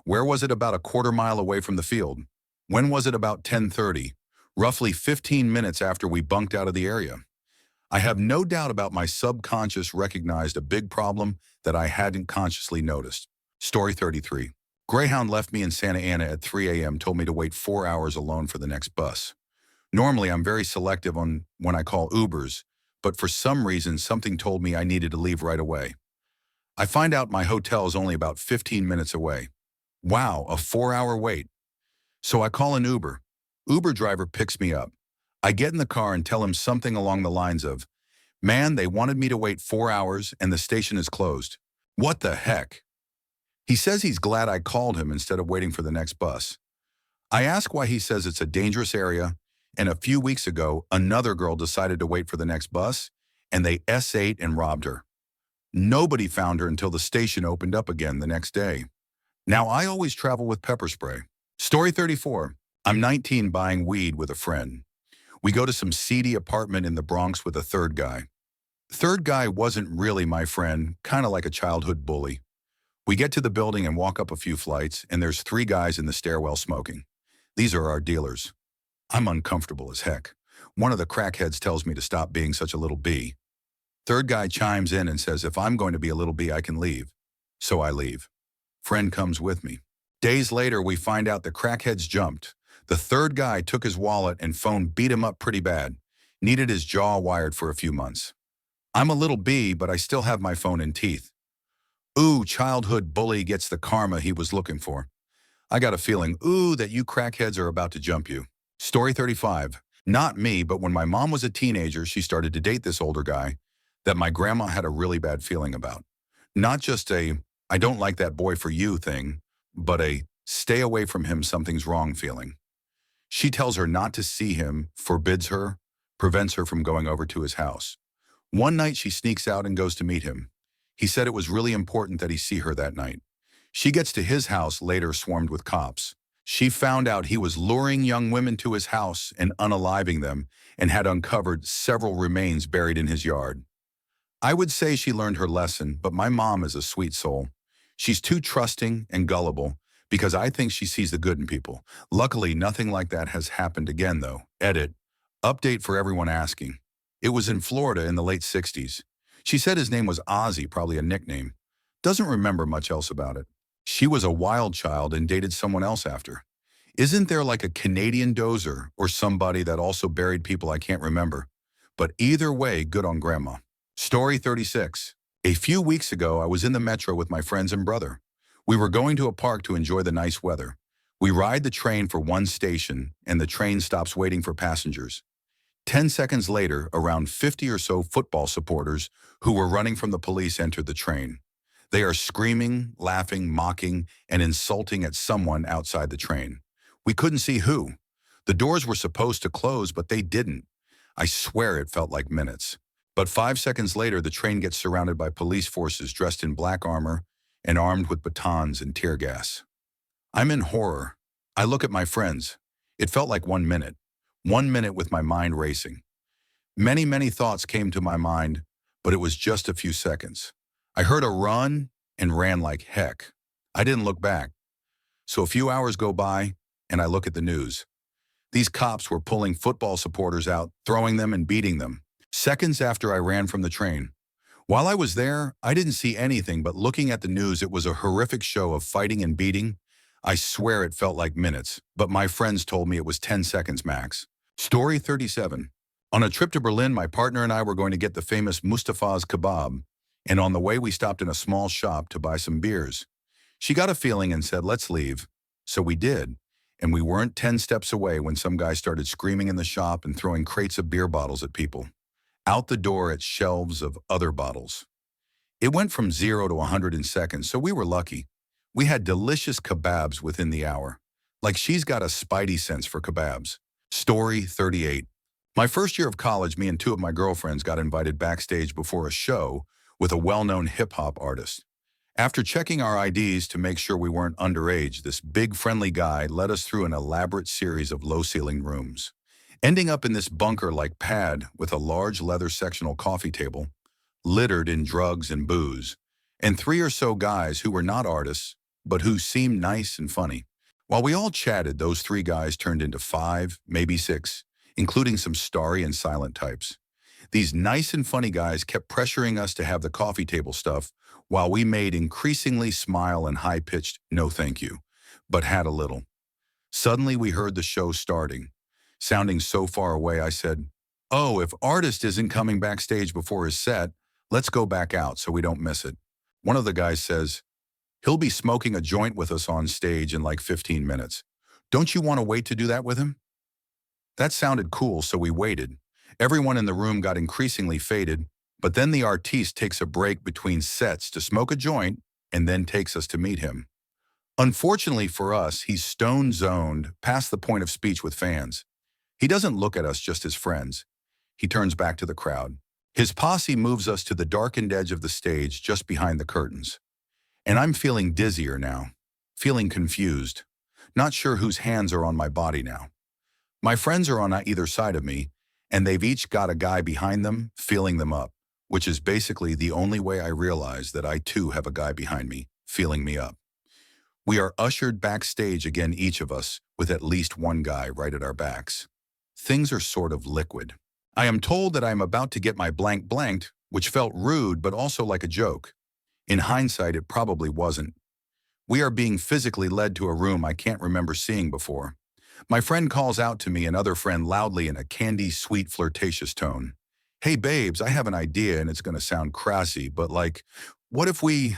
Where was it? About a quarter mile away from the field. When was it? About 10:30, roughly 15 minutes after we bunked out of the area. I have no doubt about my subconscious recognized a big problem that I hadn't consciously noticed. Story 33. Greyhound left me in Santa Ana at 3 a.m., told me to wait 4 hours alone for the next bus. Normally, I'm very selective on when I call Ubers, but for some reason, something told me I needed to leave right away. I find out my hotel is only about 15 minutes away. Wow, a 4-hour wait. So I call an Uber. Uber driver picks me up. I get in the car and tell him something along the lines of, "Man, they wanted me to wait 4 hours and the station is closed." What the heck? He says he's glad I called him instead of waiting for the next bus. I ask why he says it's a dangerous area, and a few weeks ago, another girl decided to wait for the next bus, and they S8 and robbed her. Nobody found her until the station opened up again the next day. Now, I always travel with pepper spray. Story 34. I'm 19 buying weed with a friend. We go to some seedy apartment in the Bronx with a third guy. The third guy wasn't really my friend, kind of like a childhood bully. We get to the building and walk up a few flights, and there's 3 guys in the stairwell smoking. These are our dealers. I'm uncomfortable as heck. One of the crackheads tells me to stop being such a little bee. Third guy chimes in and says if I'm going to be a little bee, I can leave. So I leave. Friend comes with me. Days later, we find out the crackheads jumped. The third guy took his wallet and phone, beat him up pretty bad. Needed his jaw wired for a few months. I'm a little bee, but I still have my phone and teeth. Ooh, childhood bully gets the karma he was looking for. I got a feeling, ooh, that you crackheads are about to jump you. Story 35. Not me, but when my mom was a teenager, she started to date this older guy that my grandma had a really bad feeling about. Not just a, "I don't like that boy for you" thing, but a, "stay away from him, something's wrong" feeling. She tells her not to see him, forbids her, prevents her from going over to his house. One night she sneaks out and goes to meet him. He said it was really important that he see her that night. She gets to his house, later swarmed with cops. She found out he was luring young women to his house and unaliving them, and had uncovered several remains buried in his yard. I would say she learned her lesson, but my mom is a sweet soul. She's too trusting and gullible, because I think she sees the good in people. Luckily, nothing like that has happened again, though. Edit. Update for everyone asking. It was in Florida in the late 60s. She said his name was Ozzy, probably a nickname. Doesn't remember much else about it. She was a wild child and dated someone else after. Isn't there like a Canadian Dozer or somebody that also buried people I can't remember? But either way, good on Grandma. Story 36. A few weeks ago, I was in the metro with my friends and brother. We were going to a park to enjoy the nice weather. We ride the train for one station, and the train stops waiting for passengers. 10 seconds later, around 50 or so football supporters who were running from the police entered the train. They are screaming, laughing, mocking, and insulting at someone outside the train. We couldn't see who. The doors were supposed to close, but they didn't. I swear it felt like minutes. But 5 seconds later, the train gets surrounded by police forces dressed in black armor and armed with batons and tear gas. I'm in horror. I look at my friends. It felt like 1 minute. 1 minute with my mind racing. Many thoughts came to my mind, but it was just a few seconds. I heard a run and ran like heck. I didn't look back. So a few hours go by, and I look at the news. These cops were pulling football supporters out, throwing them and beating them, seconds after I ran from the train. While I was there, I didn't see anything, but looking at the news, it was a horrific show of fighting and beating. I swear it felt like minutes, but my friends told me it was 10 seconds max. Story 37. On a trip to Berlin, my partner and I were going to get the famous Mustafa's kebab, and on the way we stopped in a small shop to buy some beers. She got a feeling and said, "Let's leave." So we did, and we weren't 10 steps away when some guy started screaming in the shop and throwing crates of beer bottles at people. Out the door at shelves of other bottles. It went from 0 to 100 in seconds, so we were lucky. We had delicious kebabs within the hour. Like she's got a spidey sense for kebabs. Story 38. My first year of college, me and two of my girlfriends got invited backstage before a show with a well-known hip-hop artist. After checking our IDs to make sure we weren't underage, this big friendly guy led us through an elaborate series of low-ceiling rooms, ending up in this bunker-like pad with a large leather sectional coffee table, littered in drugs and booze, and 3 or so guys who were not artists, but who seemed nice and funny. While we all chatted, those 3 guys turned into 5, maybe 6, including some starry and silent types. These nice and funny guys kept pressuring us to have the coffee table stuff while we made increasingly smile and high-pitched "no thank you," but had a little. Suddenly we heard the show starting. Sounding so far away, I said, "Oh, if artist isn't coming backstage before his set, let's go back out so we don't miss it." One of the guys says, "He'll be smoking a joint with us on stage in like 15 minutes. Don't you want to wait to do that with him?" That sounded cool, so we waited. Everyone in the room got increasingly faded, but then the artiste takes a break between sets to smoke a joint and then takes us to meet him. Unfortunately for us, he's stone-zoned past the point of speech with fans. He doesn't look at us just as friends. He turns back to the crowd. His posse moves us to the darkened edge of the stage just behind the curtains. And I'm feeling dizzier now, feeling confused, not sure whose hands are on my body now. My friends are on either side of me, and they've each got a guy behind them, feeling them up, which is basically the only way I realize that I too have a guy behind me, feeling me up. We are ushered backstage again, each of us, with at least one guy right at our backs. Things are sort of liquid. I am told that I am about to get my blank blanked, which felt rude but also like a joke. In hindsight, it probably wasn't. We are being physically led to a room I can't remember seeing before. My friend calls out to me, another friend loudly in a candy-sweet flirtatious tone. "Hey babes, I have an idea and it's gonna sound crassy, but like, what if we,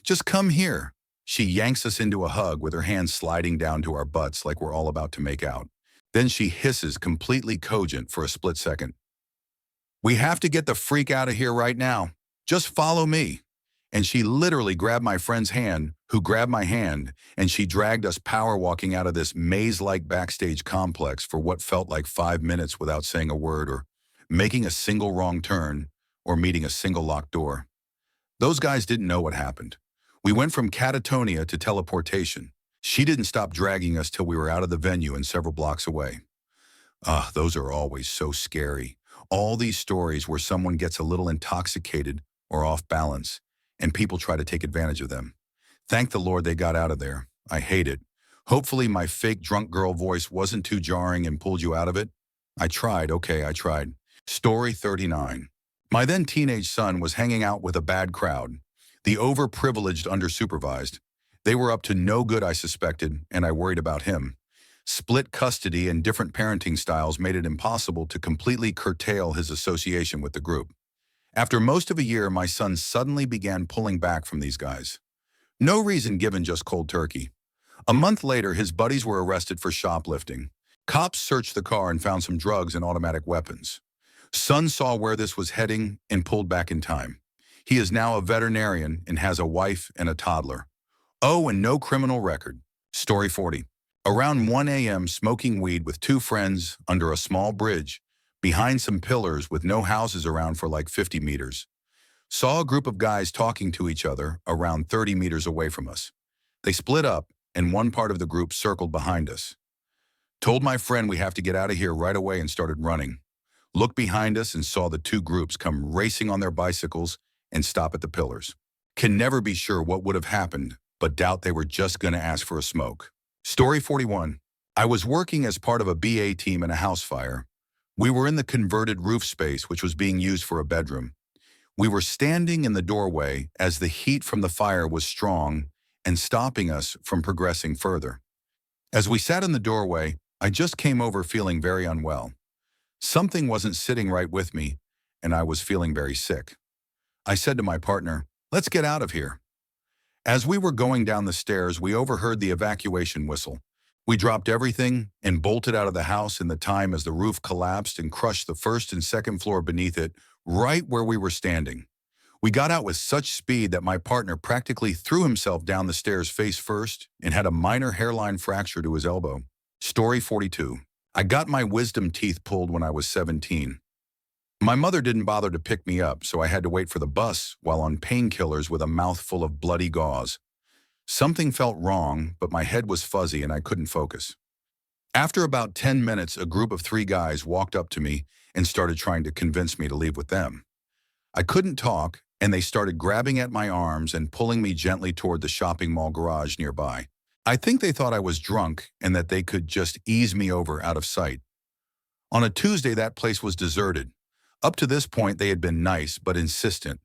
just come here?" She yanks us into a hug with her hands sliding down to our butts like we're all about to make out. Then she hisses, completely cogent for a split second. "We have to get the freak out of here right now. Just follow me." And she literally grabbed my friend's hand, who grabbed my hand, and she dragged us power walking out of this maze-like backstage complex for what felt like 5 minutes without saying a word or making a single wrong turn or meeting a single locked door. Those guys didn't know what happened. We went from catatonia to teleportation. She didn't stop dragging us till we were out of the venue and several blocks away. Those are always so scary. All these stories where someone gets a little intoxicated or off balance, and people try to take advantage of them. Thank the Lord they got out of there. I hate it. Hopefully my fake drunk girl voice wasn't too jarring and pulled you out of it. I tried, okay, I tried. Story 39. My then teenage son was hanging out with a bad crowd, the overprivileged undersupervised. They were up to no good, I suspected, and I worried about him. Split custody and different parenting styles made it impossible to completely curtail his association with the group. After most of a year, my son suddenly began pulling back from these guys. No reason given, just cold turkey. A month later, his buddies were arrested for shoplifting. Cops searched the car and found some drugs and automatic weapons. Son saw where this was heading and pulled back in time. He is now a veterinarian and has a wife and a toddler. Oh, and no criminal record. Story 40. Around 1 a.m., smoking weed with two friends under a small bridge, behind some pillars with no houses around for like 50 meters. Saw a group of guys talking to each other around 30 meters away from us. They split up, and one part of the group circled behind us. Told my friend we have to get out of here right away and started running. Looked behind us and saw the two groups come racing on their bicycles and stop at the pillars. Can never be sure what would have happened, but doubt they were just going to ask for a smoke. Story 41. I was working as part of a BA team in a house fire. We were in the converted roof space, which was being used for a bedroom. We were standing in the doorway as the heat from the fire was strong and stopping us from progressing further. As we sat in the doorway, I just came over feeling very unwell. Something wasn't sitting right with me, and I was feeling very sick. I said to my partner, "Let's get out of here." As we were going down the stairs, we overheard the evacuation whistle. We dropped everything and bolted out of the house in the time as the roof collapsed and crushed the first and second floor beneath it, right where we were standing. We got out with such speed that my partner practically threw himself down the stairs face first and had a minor hairline fracture to his elbow. Story 42. I got my wisdom teeth pulled when I was 17. My mother didn't bother to pick me up, so I had to wait for the bus while on painkillers with a mouthful of bloody gauze. Something felt wrong, but my head was fuzzy and I couldn't focus. After about 10 minutes, a group of 3 guys walked up to me and started trying to convince me to leave with them. I couldn't talk, and they started grabbing at my arms and pulling me gently toward the shopping mall garage nearby. I think they thought I was drunk and that they could just ease me over out of sight. On a Tuesday, that place was deserted. Up to this point, they had been nice but insistent.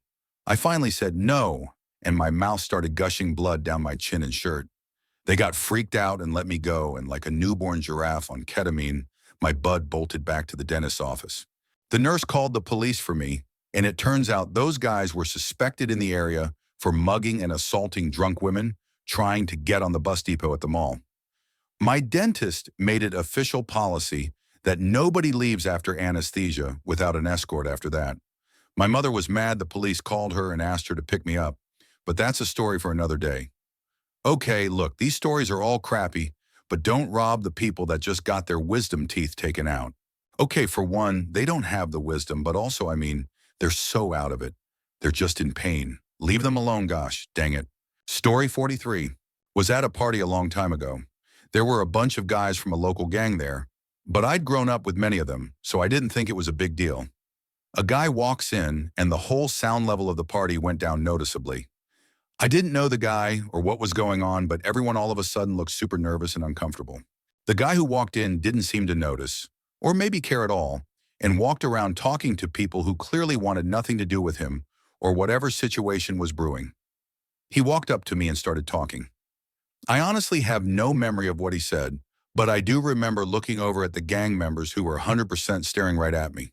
I finally said no, and my mouth started gushing blood down my chin and shirt. They got freaked out and let me go, and like a newborn giraffe on ketamine, my bud bolted back to the dentist's office. The nurse called the police for me, and it turns out those guys were suspected in the area for mugging and assaulting drunk women trying to get on the bus depot at the mall. My dentist made it official policy that nobody leaves after anesthesia without an escort after that. My mother was mad the police called her and asked her to pick me up, but that's a story for another day. Okay, look, these stories are all crappy, but don't rob the people that just got their wisdom teeth taken out. Okay, for one, they don't have the wisdom, but also, they're so out of it. They're just in pain. Leave them alone, gosh, dang it. Story 43. Was at a party a long time ago. There were a bunch of guys from a local gang there, but I'd grown up with many of them, so I didn't think it was a big deal. A guy walks in, and the whole sound level of the party went down noticeably. I didn't know the guy or what was going on, but everyone all of a sudden looked super nervous and uncomfortable. The guy who walked in didn't seem to notice, or maybe care at all, and walked around talking to people who clearly wanted nothing to do with him or whatever situation was brewing. He walked up to me and started talking. I honestly have no memory of what he said, but I do remember looking over at the gang members who were 100% staring right at me.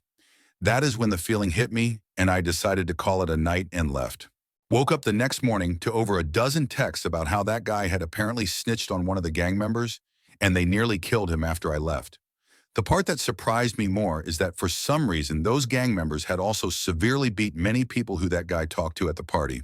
That is when the feeling hit me, and I decided to call it a night and left. Woke up the next morning to over a dozen texts about how that guy had apparently snitched on one of the gang members, and they nearly killed him after I left. The part that surprised me more is that for some reason, those gang members had also severely beat many people who that guy talked to at the party.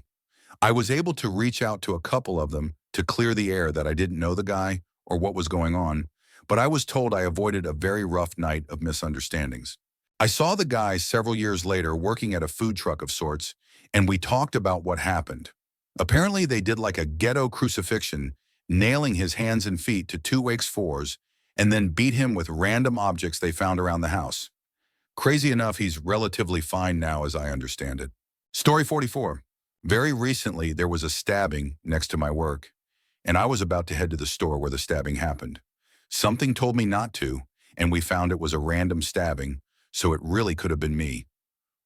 I was able to reach out to a couple of them to clear the air that I didn't know the guy or what was going on, but I was told I avoided a very rough night of misunderstandings. I saw the guy several years later working at a food truck of sorts, and we talked about what happened. Apparently they did like a ghetto crucifixion, nailing his hands and feet to 2x4s, and then beat him with random objects they found around the house. Crazy enough, he's relatively fine now as I understand it. Story 44. Very recently, there was a stabbing next to my work, and I was about to head to the store where the stabbing happened. Something told me not to, and we found it was a random stabbing, so it really could have been me.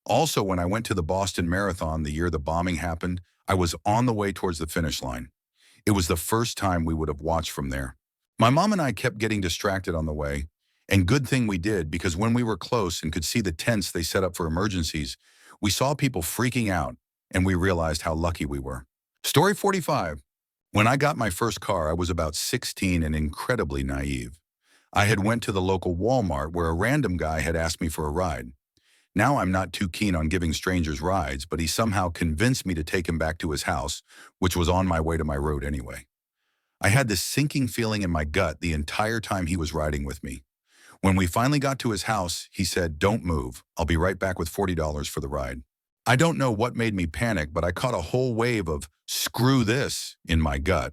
Also, when I went to the Boston Marathon the year the bombing happened, I was on the way towards the finish line. It was the first time we would have watched from there. My mom and I kept getting distracted on the way, and good thing we did because when we were close and could see the tents they set up for emergencies, we saw people freaking out and we realized how lucky we were. Story 45. When I got my first car, I was about 16 and incredibly naive. I had went to the local Walmart where a random guy had asked me for a ride. Now I'm not too keen on giving strangers rides, but he somehow convinced me to take him back to his house, which was on my way to my road anyway. I had this sinking feeling in my gut the entire time he was riding with me. When we finally got to his house, he said, "Don't move. I'll be right back with $40 for the ride." I don't know what made me panic, but I caught a whole wave of "screw this" in my gut.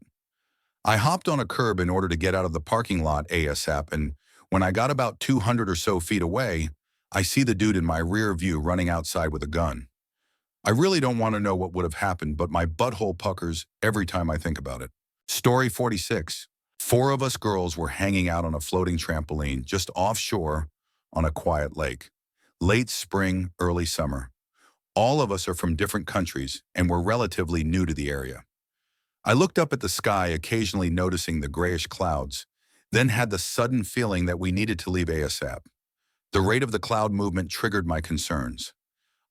I hopped on a curb in order to get out of the parking lot ASAP, and when I got about 200 or so feet away, I see the dude in my rear view running outside with a gun. I really don't want to know what would have happened, but my butthole puckers every time I think about it. Story 46. Four of us girls were hanging out on a floating trampoline just offshore on a quiet lake. Late spring, early summer. All of us are from different countries and we're relatively new to the area. I looked up at the sky, occasionally noticing the grayish clouds, then had the sudden feeling that we needed to leave ASAP. The rate of the cloud movement triggered my concerns.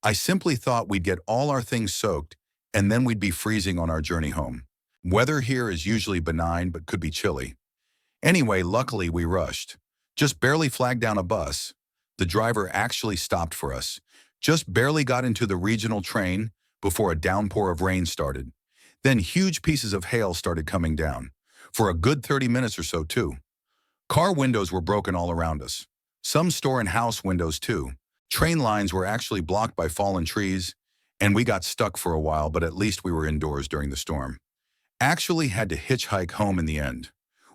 I simply thought we'd get all our things soaked and then we'd be freezing on our journey home. Weather here is usually benign but could be chilly. Anyway, luckily we rushed. Just barely flagged down a bus. The driver actually stopped for us. Just barely got into the regional train before a downpour of rain started. Then huge pieces of hail started coming down. For a good 30 minutes or so too. Car windows were broken all around us. Some store and house windows too. Train lines were actually blocked by fallen trees, and we got stuck for a while, but at least we were indoors during the storm. Actually had to hitchhike home in the end.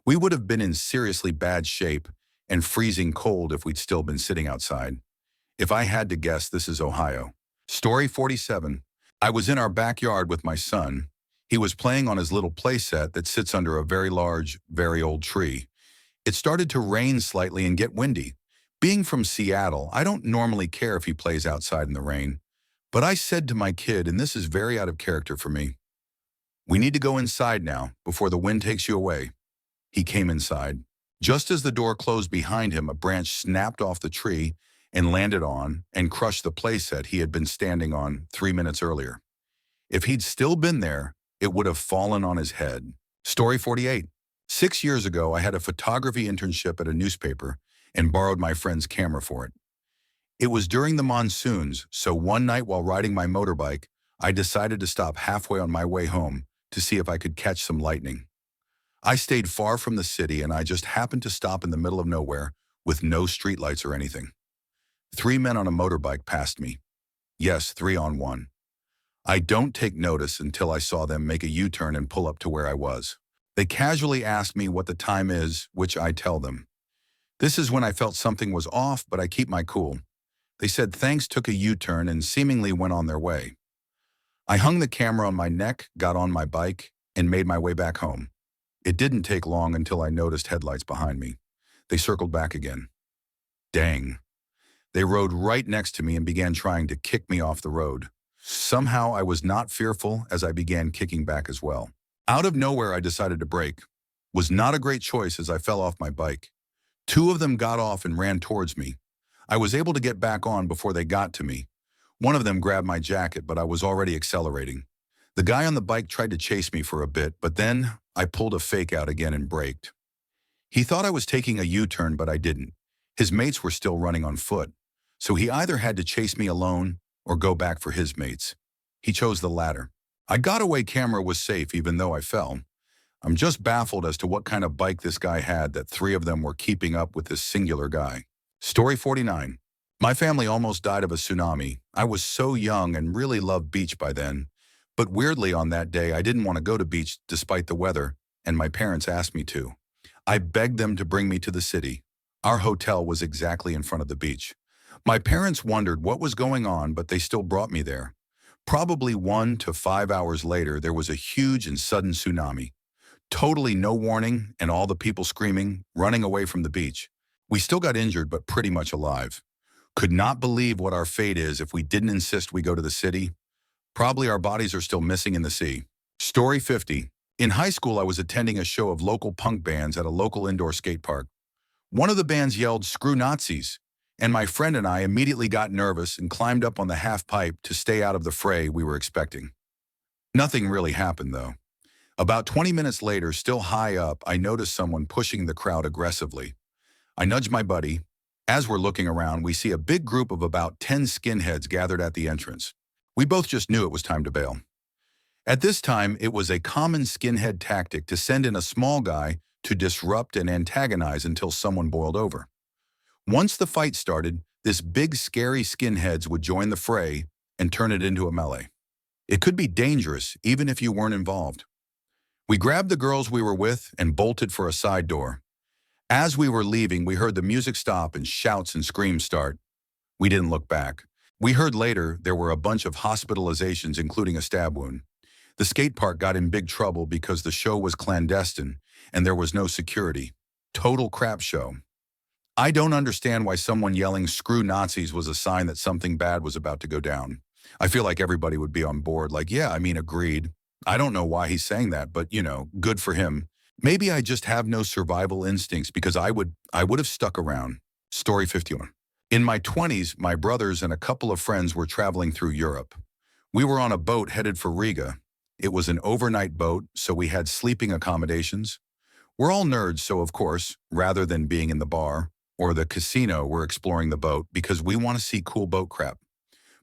We would have been in seriously bad shape and freezing cold if we'd still been sitting outside. If I had to guess, this is Ohio. Story 47. I was in our backyard with my son. He was playing on his little playset that sits under a very large, very old tree. It started to rain slightly and get windy. Being from Seattle, I don't normally care if he plays outside in the rain. But I said to my kid, and this is very out of character for me, "We need to go inside now before the wind takes you away." He came inside. Just as the door closed behind him, a branch snapped off the tree and landed on and crushed the playset he had been standing on 3 minutes earlier. If he'd still been there, it would have fallen on his head. Story 48. 6 years ago, I had a photography internship at a newspaper and borrowed my friend's camera for it. It was during the monsoons, so one night while riding my motorbike, I decided to stop halfway on my way home to see if I could catch some lightning. I stayed far from the city and I just happened to stop in the middle of nowhere with no streetlights or anything. 3 men on a motorbike passed me. Yes, 3 on 1. I don't take notice until I saw them make a U-turn and pull up to where I was. They casually asked me what the time is, which I tell them. This is when I felt something was off, but I keep my cool. They said thanks, took a U-turn, and seemingly went on their way. I hung the camera on my neck, got on my bike, and made my way back home. It didn't take long until I noticed headlights behind me. They circled back again. Dang. They rode right next to me and began trying to kick me off the road. Somehow I was not fearful as I began kicking back as well. Out of nowhere, I decided to brake. Was not a great choice as I fell off my bike. 2 of them got off and ran towards me. I was able to get back on before they got to me. One of them grabbed my jacket, but I was already accelerating. The guy on the bike tried to chase me for a bit, but then I pulled a fake out again and braked. He thought I was taking a U-turn, but I didn't. His mates were still running on foot, so he either had to chase me alone or go back for his mates. He chose the latter. I got away, camera was safe even though I fell. I'm just baffled as to what kind of bike this guy had that 3 of them were keeping up with this singular guy. Story 49. My family almost died of a tsunami. I was so young and really loved beach by then. But weirdly on that day, I didn't want to go to beach despite the weather, and my parents asked me to. I begged them to bring me to the city. Our hotel was exactly in front of the beach. My parents wondered what was going on, but they still brought me there. Probably 1 to 5 hours later, there was a huge and sudden tsunami. Totally no warning, and all the people screaming, running away from the beach. We still got injured, but pretty much alive. Could not believe what our fate is if we didn't insist we go to the city. Probably our bodies are still missing in the sea. Story 50. In high school, I was attending a show of local punk bands at a local indoor skate park. One of the bands yelled, "Screw Nazis," and my friend and I immediately got nervous and climbed up on the half pipe to stay out of the fray we were expecting. Nothing really happened, though. About 20 minutes later, still high up, I noticed someone pushing the crowd aggressively. I nudged my buddy. As we're looking around, we see a big group of about 10 skinheads gathered at the entrance. We both just knew it was time to bail. At this time, it was a common skinhead tactic to send in a small guy to disrupt and antagonize until someone boiled over. Once the fight started, this big scary skinheads would join the fray and turn it into a melee. It could be dangerous even if you weren't involved. We grabbed the girls we were with and bolted for a side door. As we were leaving, we heard the music stop and shouts and screams start. We didn't look back. We heard later there were a bunch of hospitalizations, including a stab wound. The skate park got in big trouble because the show was clandestine and there was no security. Total crap show. I don't understand why someone yelling "Screw Nazis" was a sign that something bad was about to go down. I feel like everybody would be on board, like, yeah, agreed. I don't know why he's saying that, but good for him. Maybe I just have no survival instincts because I would have stuck around. Story 51. In my 20s, my brothers and a couple of friends were traveling through Europe. We were on a boat headed for Riga. It was an overnight boat, so we had sleeping accommodations. We're all nerds, so of course, rather than being in the bar or the casino, we're exploring the boat because we want to see cool boat crap.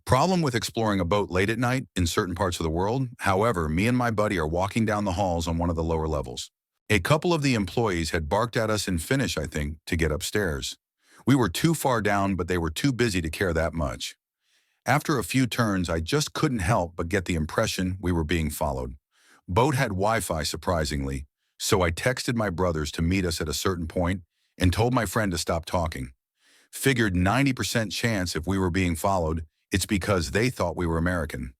Problem with exploring a boat late at night in certain parts of the world, however, me and my buddy are walking down the halls on one of the lower levels. A couple of the employees had barked at us in Finnish, I think, to get upstairs. We were too far down, but they were too busy to care that much. After a few turns, I just couldn't help but get the impression we were being followed. Boat had Wi-Fi, surprisingly, so I texted my brothers to meet us at a certain point and told my friend to stop talking. Figured 90% chance if we were being followed, it's because they thought we were American.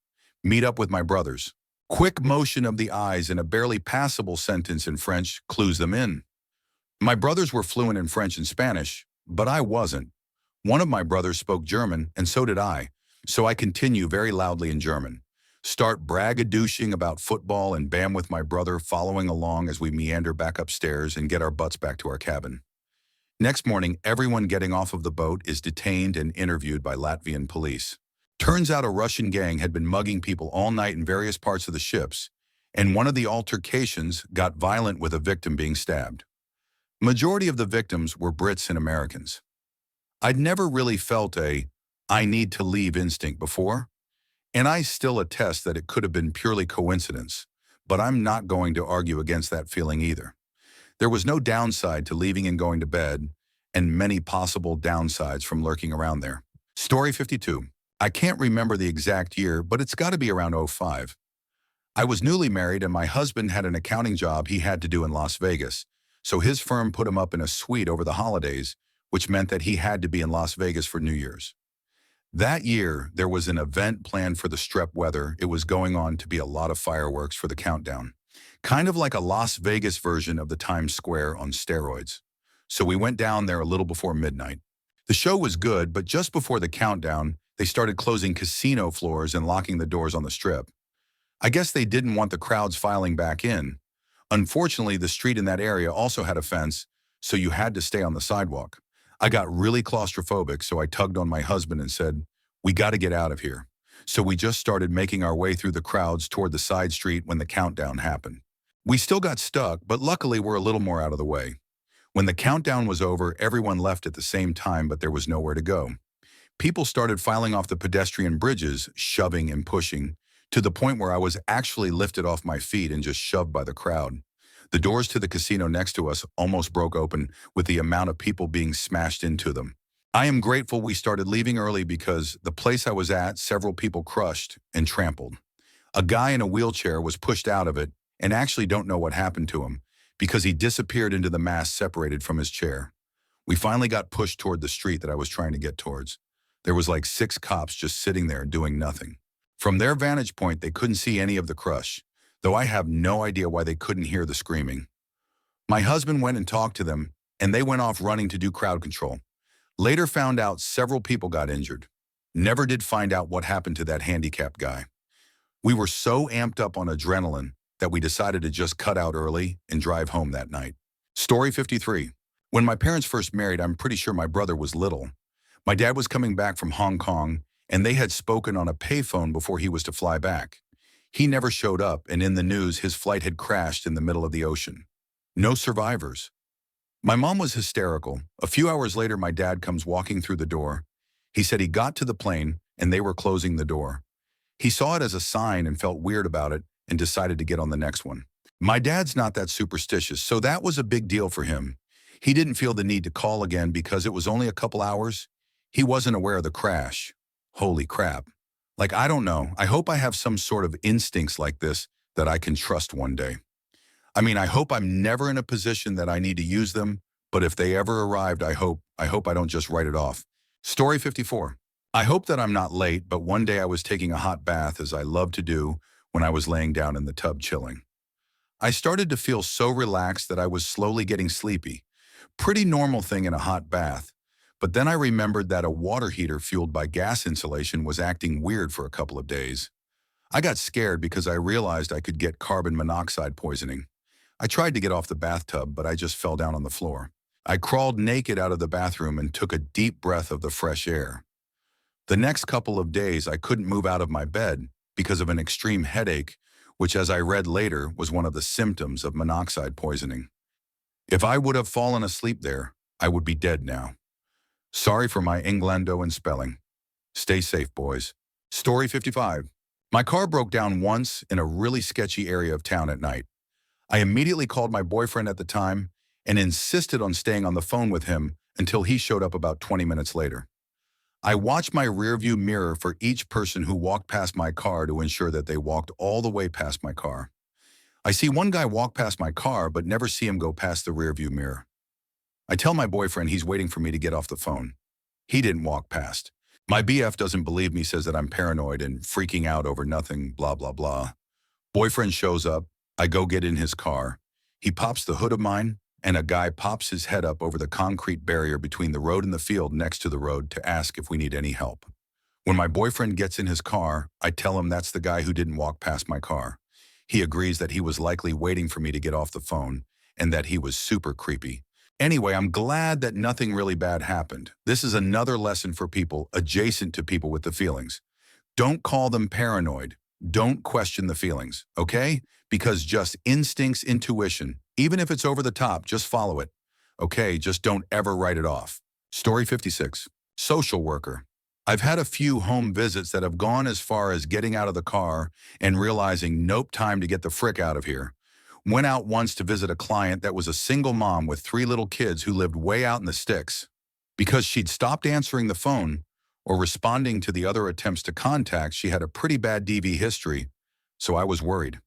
Meet up with my brothers. Quick motion of the eyes and a barely passable sentence in French clues them in. My brothers were fluent in French and Spanish, but I wasn't. One of my brothers spoke German, and so did I, so I continue very loudly in German. Start braggadooshing about football and bam with my brother following along as we meander back upstairs and get our butts back to our cabin. Next morning, everyone getting off of the boat is detained and interviewed by Latvian police. Turns out a Russian gang had been mugging people all night in various parts of the ships, and one of the altercations got violent with a victim being stabbed. Majority of the victims were Brits and Americans. I'd never really felt a "I need to leave" instinct before, and I still attest that it could have been purely coincidence, but I'm not going to argue against that feeling either. There was no downside to leaving and going to bed, and many possible downsides from lurking around there. Story 52. I can't remember the exact year, but it's got to be around '05. I was newly married and my husband had an accounting job he had to do in Las Vegas, so his firm put him up in a suite over the holidays, which meant that he had to be in Las Vegas for New Year's. That year, there was an event planned for the Strep weather. It was going on to be a lot of fireworks for the countdown. Kind of like a Las Vegas version of the Times Square on steroids. So we went down there a little before midnight. The show was good, but just before the countdown, they started closing casino floors and locking the doors on the Strip. I guess they didn't want the crowds filing back in. Unfortunately, the street in that area also had a fence, so you had to stay on the sidewalk. I got really claustrophobic, so I tugged on my husband and said, "We got to get out of here." So we just started making our way through the crowds toward the side street when the countdown happened. We still got stuck, but luckily we're a little more out of the way. When the countdown was over, everyone left at the same time, but there was nowhere to go. People started filing off the pedestrian bridges, shoving and pushing, to the point where I was actually lifted off my feet and just shoved by the crowd. The doors to the casino next to us almost broke open with the amount of people being smashed into them. I am grateful we started leaving early because the place I was at, several people crushed and trampled. A guy in a wheelchair was pushed out of it and actually don't know what happened to him because he disappeared into the mass separated from his chair. We finally got pushed toward the street that I was trying to get towards. There was like 6 cops just sitting there doing nothing. From their vantage point, they couldn't see any of the crush, though I have no idea why they couldn't hear the screaming. My husband went and talked to them, and they went off running to do crowd control. Later found out several people got injured. Never did find out what happened to that handicapped guy. We were so amped up on adrenaline that we decided to just cut out early and drive home that night. Story 53. When my parents first married, I'm pretty sure my brother was little. My dad was coming back from Hong Kong, and they had spoken on a payphone before he was to fly back. He never showed up, and in the news, his flight had crashed in the middle of the ocean. No survivors. My mom was hysterical. A few hours later, my dad comes walking through the door. He said he got to the plane, and they were closing the door. He saw it as a sign and felt weird about it and decided to get on the next one. My dad's not that superstitious, so that was a big deal for him. He didn't feel the need to call again because it was only a couple hours. He wasn't aware of the crash. Holy crap. Like, I don't know. I hope I have some sort of instincts like this that I can trust one day. I mean, I hope I'm never in a position that I need to use them, but if they ever arrived, I hope I don't just write it off. Story 54. I hope that I'm not late, but one day I was taking a hot bath, as I love to do when I was laying down in the tub chilling. I started to feel so relaxed that I was slowly getting sleepy. Pretty normal thing in a hot bath. But then I remembered that a water heater fueled by gas insulation was acting weird for a couple of days. I got scared because I realized I could get carbon monoxide poisoning. I tried to get off the bathtub, but I just fell down on the floor. I crawled naked out of the bathroom and took a deep breath of the fresh air. The next couple of days, I couldn't move out of my bed because of an extreme headache, which, as I read later, was one of the symptoms of monoxide poisoning. If I would have fallen asleep there, I would be dead now. Sorry for my Inglendo and spelling. Stay safe, boys. Story 55. My car broke down once in a really sketchy area of town at night. I immediately called my boyfriend at the time and insisted on staying on the phone with him until he showed up about 20 minutes later. I watched my rearview mirror for each person who walked past my car to ensure that they walked all the way past my car. I see one guy walk past my car but never see him go past the rearview mirror. I tell my boyfriend he's waiting for me to get off the phone. He didn't walk past. My BF doesn't believe me, says that I'm paranoid and freaking out over nothing, blah, blah, blah. Boyfriend shows up. I go get in his car. He pops the hood of mine, and a guy pops his head up over the concrete barrier between the road and the field next to the road to ask if we need any help. When my boyfriend gets in his car, I tell him that's the guy who didn't walk past my car. He agrees that he was likely waiting for me to get off the phone and that he was super creepy. Anyway, I'm glad that nothing really bad happened. This is another lesson for people adjacent to people with the feelings. Don't call them paranoid. Don't question the feelings, okay? Because just instincts, intuition, even if it's over the top, just follow it. Okay, just don't ever write it off. Story 56. Social worker. I've had a few home visits that have gone as far as getting out of the car and realizing nope, time to get the frick out of here. Went out once to visit a client that was a single mom with 3 little kids who lived way out in the sticks. Because she'd stopped answering the phone or responding to the other attempts to contact, she had a pretty bad DV history, so I was worried.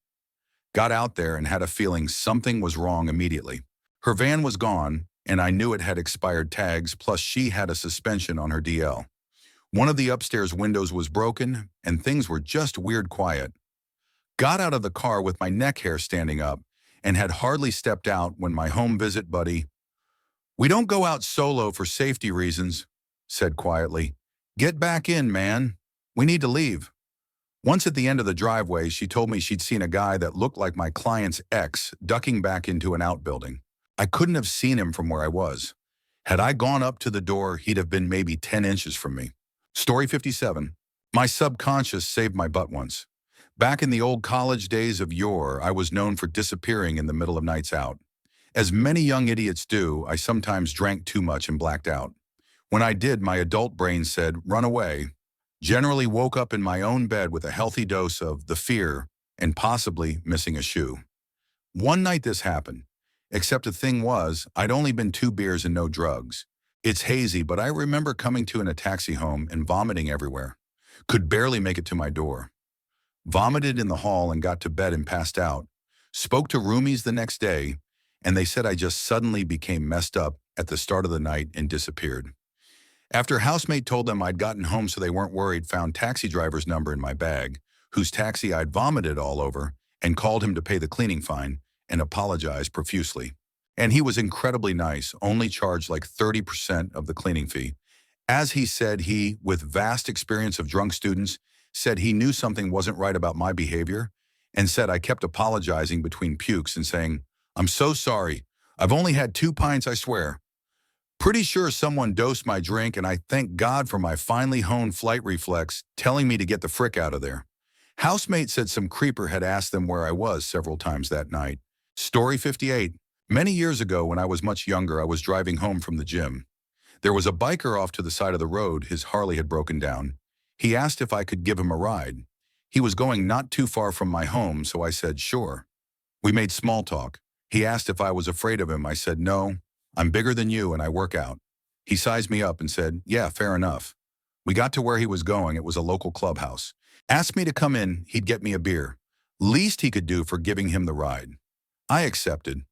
Got out there and had a feeling something was wrong immediately. Her van was gone, and I knew it had expired tags, plus she had a suspension on her DL. One of the upstairs windows was broken, and things were just weird quiet. Got out of the car with my neck hair standing up and had hardly stepped out when my home visit buddy, "We don't go out solo for safety reasons," said quietly. "Get back in, man. We need to leave." Once at the end of the driveway, she told me she'd seen a guy that looked like my client's ex ducking back into an outbuilding. I couldn't have seen him from where I was. Had I gone up to the door, he'd have been maybe 10 inches from me. Story 57. My subconscious saved my butt once. Back in the old college days of yore, I was known for disappearing in the middle of nights out. As many young idiots do, I sometimes drank too much and blacked out. When I did, my adult brain said, "Run away." Generally woke up in my own bed with a healthy dose of the fear and possibly missing a shoe. One night this happened, except the thing was, I'd only been 2 beers and no drugs. It's hazy, but I remember coming to in a taxi home and vomiting everywhere. Could barely make it to my door. Vomited in the hall and got to bed and passed out. Spoke to roomies the next day, and they said I just suddenly became messed up at the start of the night and disappeared. After a housemate told them I'd gotten home so they weren't worried, found taxi driver's number in my bag, whose taxi I'd vomited all over, and called him to pay the cleaning fine and apologized profusely. And he was incredibly nice, only charged like 30% of the cleaning fee. As he said, he, with vast experience of drunk students, said he knew something wasn't right about my behavior and said I kept apologizing between pukes and saying, "I'm so sorry. I've only had 2 pints, I swear." Pretty sure someone dosed my drink, and I thank God for my finely honed flight reflex telling me to get the frick out of there. Housemate said some creeper had asked them where I was several times that night. Story 58. Many years ago, when I was much younger, I was driving home from the gym. There was a biker off to the side of the road. His Harley had broken down. He asked if I could give him a ride. He was going not too far from my home, so I said sure. We made small talk. He asked if I was afraid of him. I said no. I'm bigger than you and I work out. He sized me up and said, yeah, fair enough. We got to where he was going. It was a local clubhouse. Asked me to come in, he'd get me a beer. Least he could do for giving him the ride. I accepted.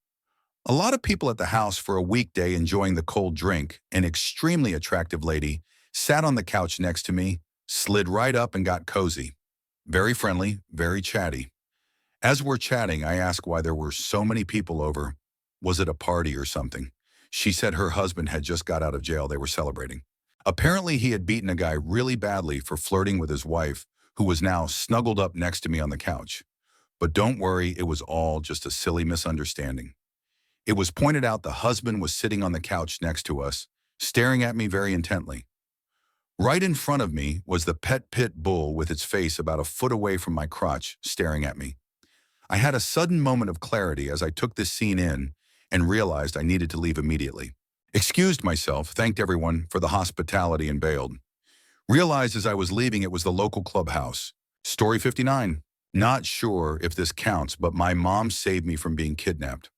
A lot of people at the house for a weekday enjoying the cold drink. An extremely attractive lady sat on the couch next to me, slid right up and got cozy. Very friendly, very chatty. As we're chatting, I asked why there were so many people over. Was it a party or something? She said her husband had just got out of jail. They were celebrating. Apparently, he had beaten a guy really badly for flirting with his wife, who was now snuggled up next to me on the couch. But don't worry, it was all just a silly misunderstanding. It was pointed out the husband was sitting on the couch next to us, staring at me very intently. Right in front of me was the pet pit bull with its face about a foot away from my crotch, staring at me. I had a sudden moment of clarity as I took this scene in and realized I needed to leave immediately. Excused myself, thanked everyone for the hospitality and bailed. Realized as I was leaving it was the local clubhouse. Story 59. Not sure if this counts, but my mom saved me from being kidnapped.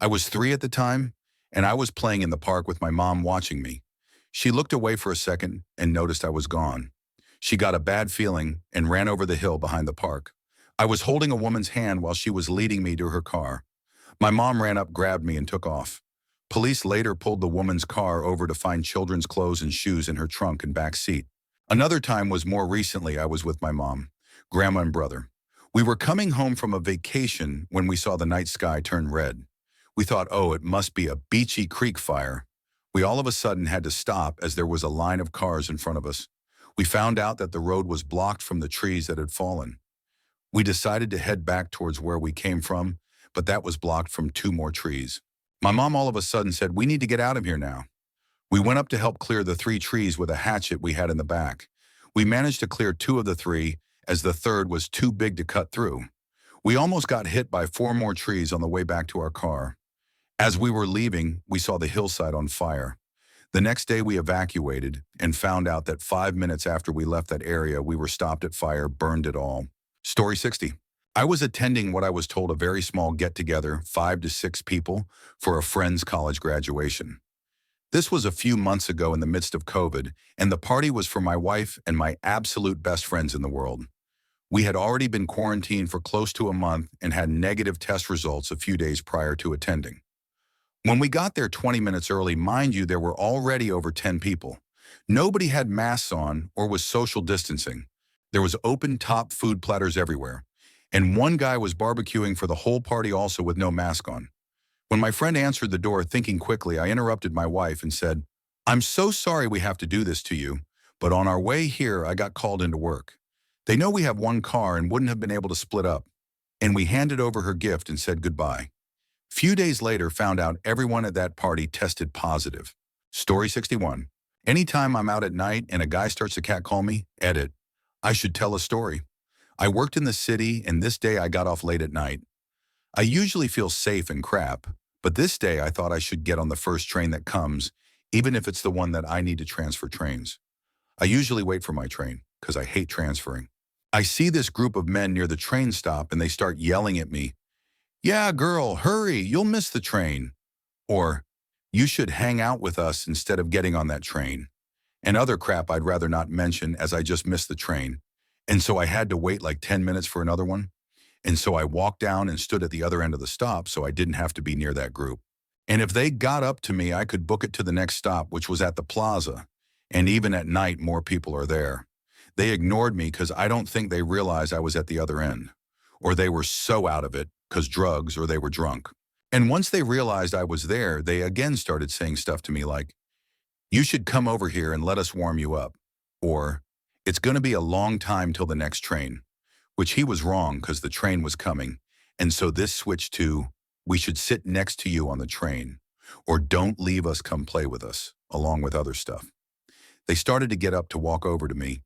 I was 3 at the time, and I was playing in the park with my mom watching me. She looked away for a second and noticed I was gone. She got a bad feeling and ran over the hill behind the park. I was holding a woman's hand while she was leading me to her car. My mom ran up, grabbed me, and took off. Police later pulled the woman's car over to find children's clothes and shoes in her trunk and back seat. Another time was more recently. I was with my mom, grandma, and brother. We were coming home from a vacation when we saw the night sky turn red. We thought, oh, it must be a Beachy Creek fire. We all of a sudden had to stop as there was a line of cars in front of us. We found out that the road was blocked from the trees that had fallen. We decided to head back towards where we came from, but that was blocked from 2 more trees. My mom all of a sudden said, we need to get out of here now. We went up to help clear the 3 trees with a hatchet we had in the back. We managed to clear 2 of the 3, as the third was too big to cut through. We almost got hit by 4 more trees on the way back to our car. As we were leaving, we saw the hillside on fire. The next day we evacuated and found out that 5 minutes after we left that area, we were stopped at fire, burned it all. Story 60. I was attending what I was told a very small get-together, 5 to 6 people, for a friend's college graduation. This was a few months ago in the midst of COVID, and the party was for my wife and my absolute best friends in the world. We had already been quarantined for close to a month and had negative test results a few days prior to attending. When we got there 20 minutes early, mind you, there were already over 10 people. Nobody had masks on or was social distancing. There was open-top food platters everywhere. And one guy was barbecuing for the whole party also with no mask on. When my friend answered the door, thinking quickly, I interrupted my wife and said, I'm so sorry we have to do this to you, but on our way here, I got called into work. They know we have 1 car and wouldn't have been able to split up. And we handed over her gift and said goodbye. Few days later, found out everyone at that party tested positive. Story 61. Anytime I'm out at night and a guy starts to catcall me, edit. I should tell a story. I worked in the city, and this day I got off late at night. I usually feel safe and crap, but this day I thought I should get on the first train that comes, even if it's the one that I need to transfer trains. I usually wait for my train, because I hate transferring. I see this group of men near the train stop, and they start yelling at me, yeah, girl, hurry, you'll miss the train. Or, you should hang out with us instead of getting on that train. And other crap I'd rather not mention as I just missed the train. And so I had to wait like 10 minutes for another one. And so I walked down and stood at the other end of the stop so I didn't have to be near that group. And if they got up to me, I could book it to the next stop, which was at the plaza. And even at night, more people are there. They ignored me because I don't think they realized I was at the other end. Or they were so out of it, because drugs, or they were drunk. And once they realized I was there, they again started saying stuff to me like, you should come over here and let us warm you up. Or, it's going to be a long time till the next train. which he was wrong because the train was coming. And so this switched to, we should sit next to you on the train, or don't leave us, come play with us, along with other stuff. They started to get up to walk over to me.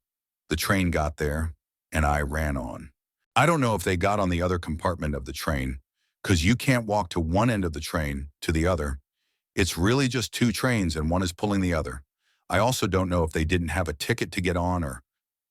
The train got there, and I ran on. I don't know if they got on the other compartment of the train, because you can't walk to one end of the train to the other. It's really just two trains and one is pulling the other. I also don't know if they didn't have a ticket to get on or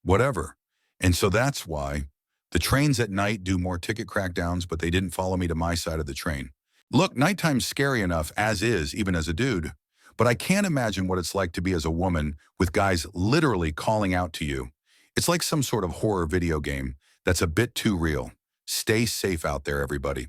whatever. And so that's why the trains at night do more ticket crackdowns, but they didn't follow me to my side of the train. Look, nighttime's scary enough as is, even as a dude, but I can't imagine what it's like to be as a woman with guys literally calling out to you. It's like some sort of horror video game that's a bit too real. Stay safe out there, everybody.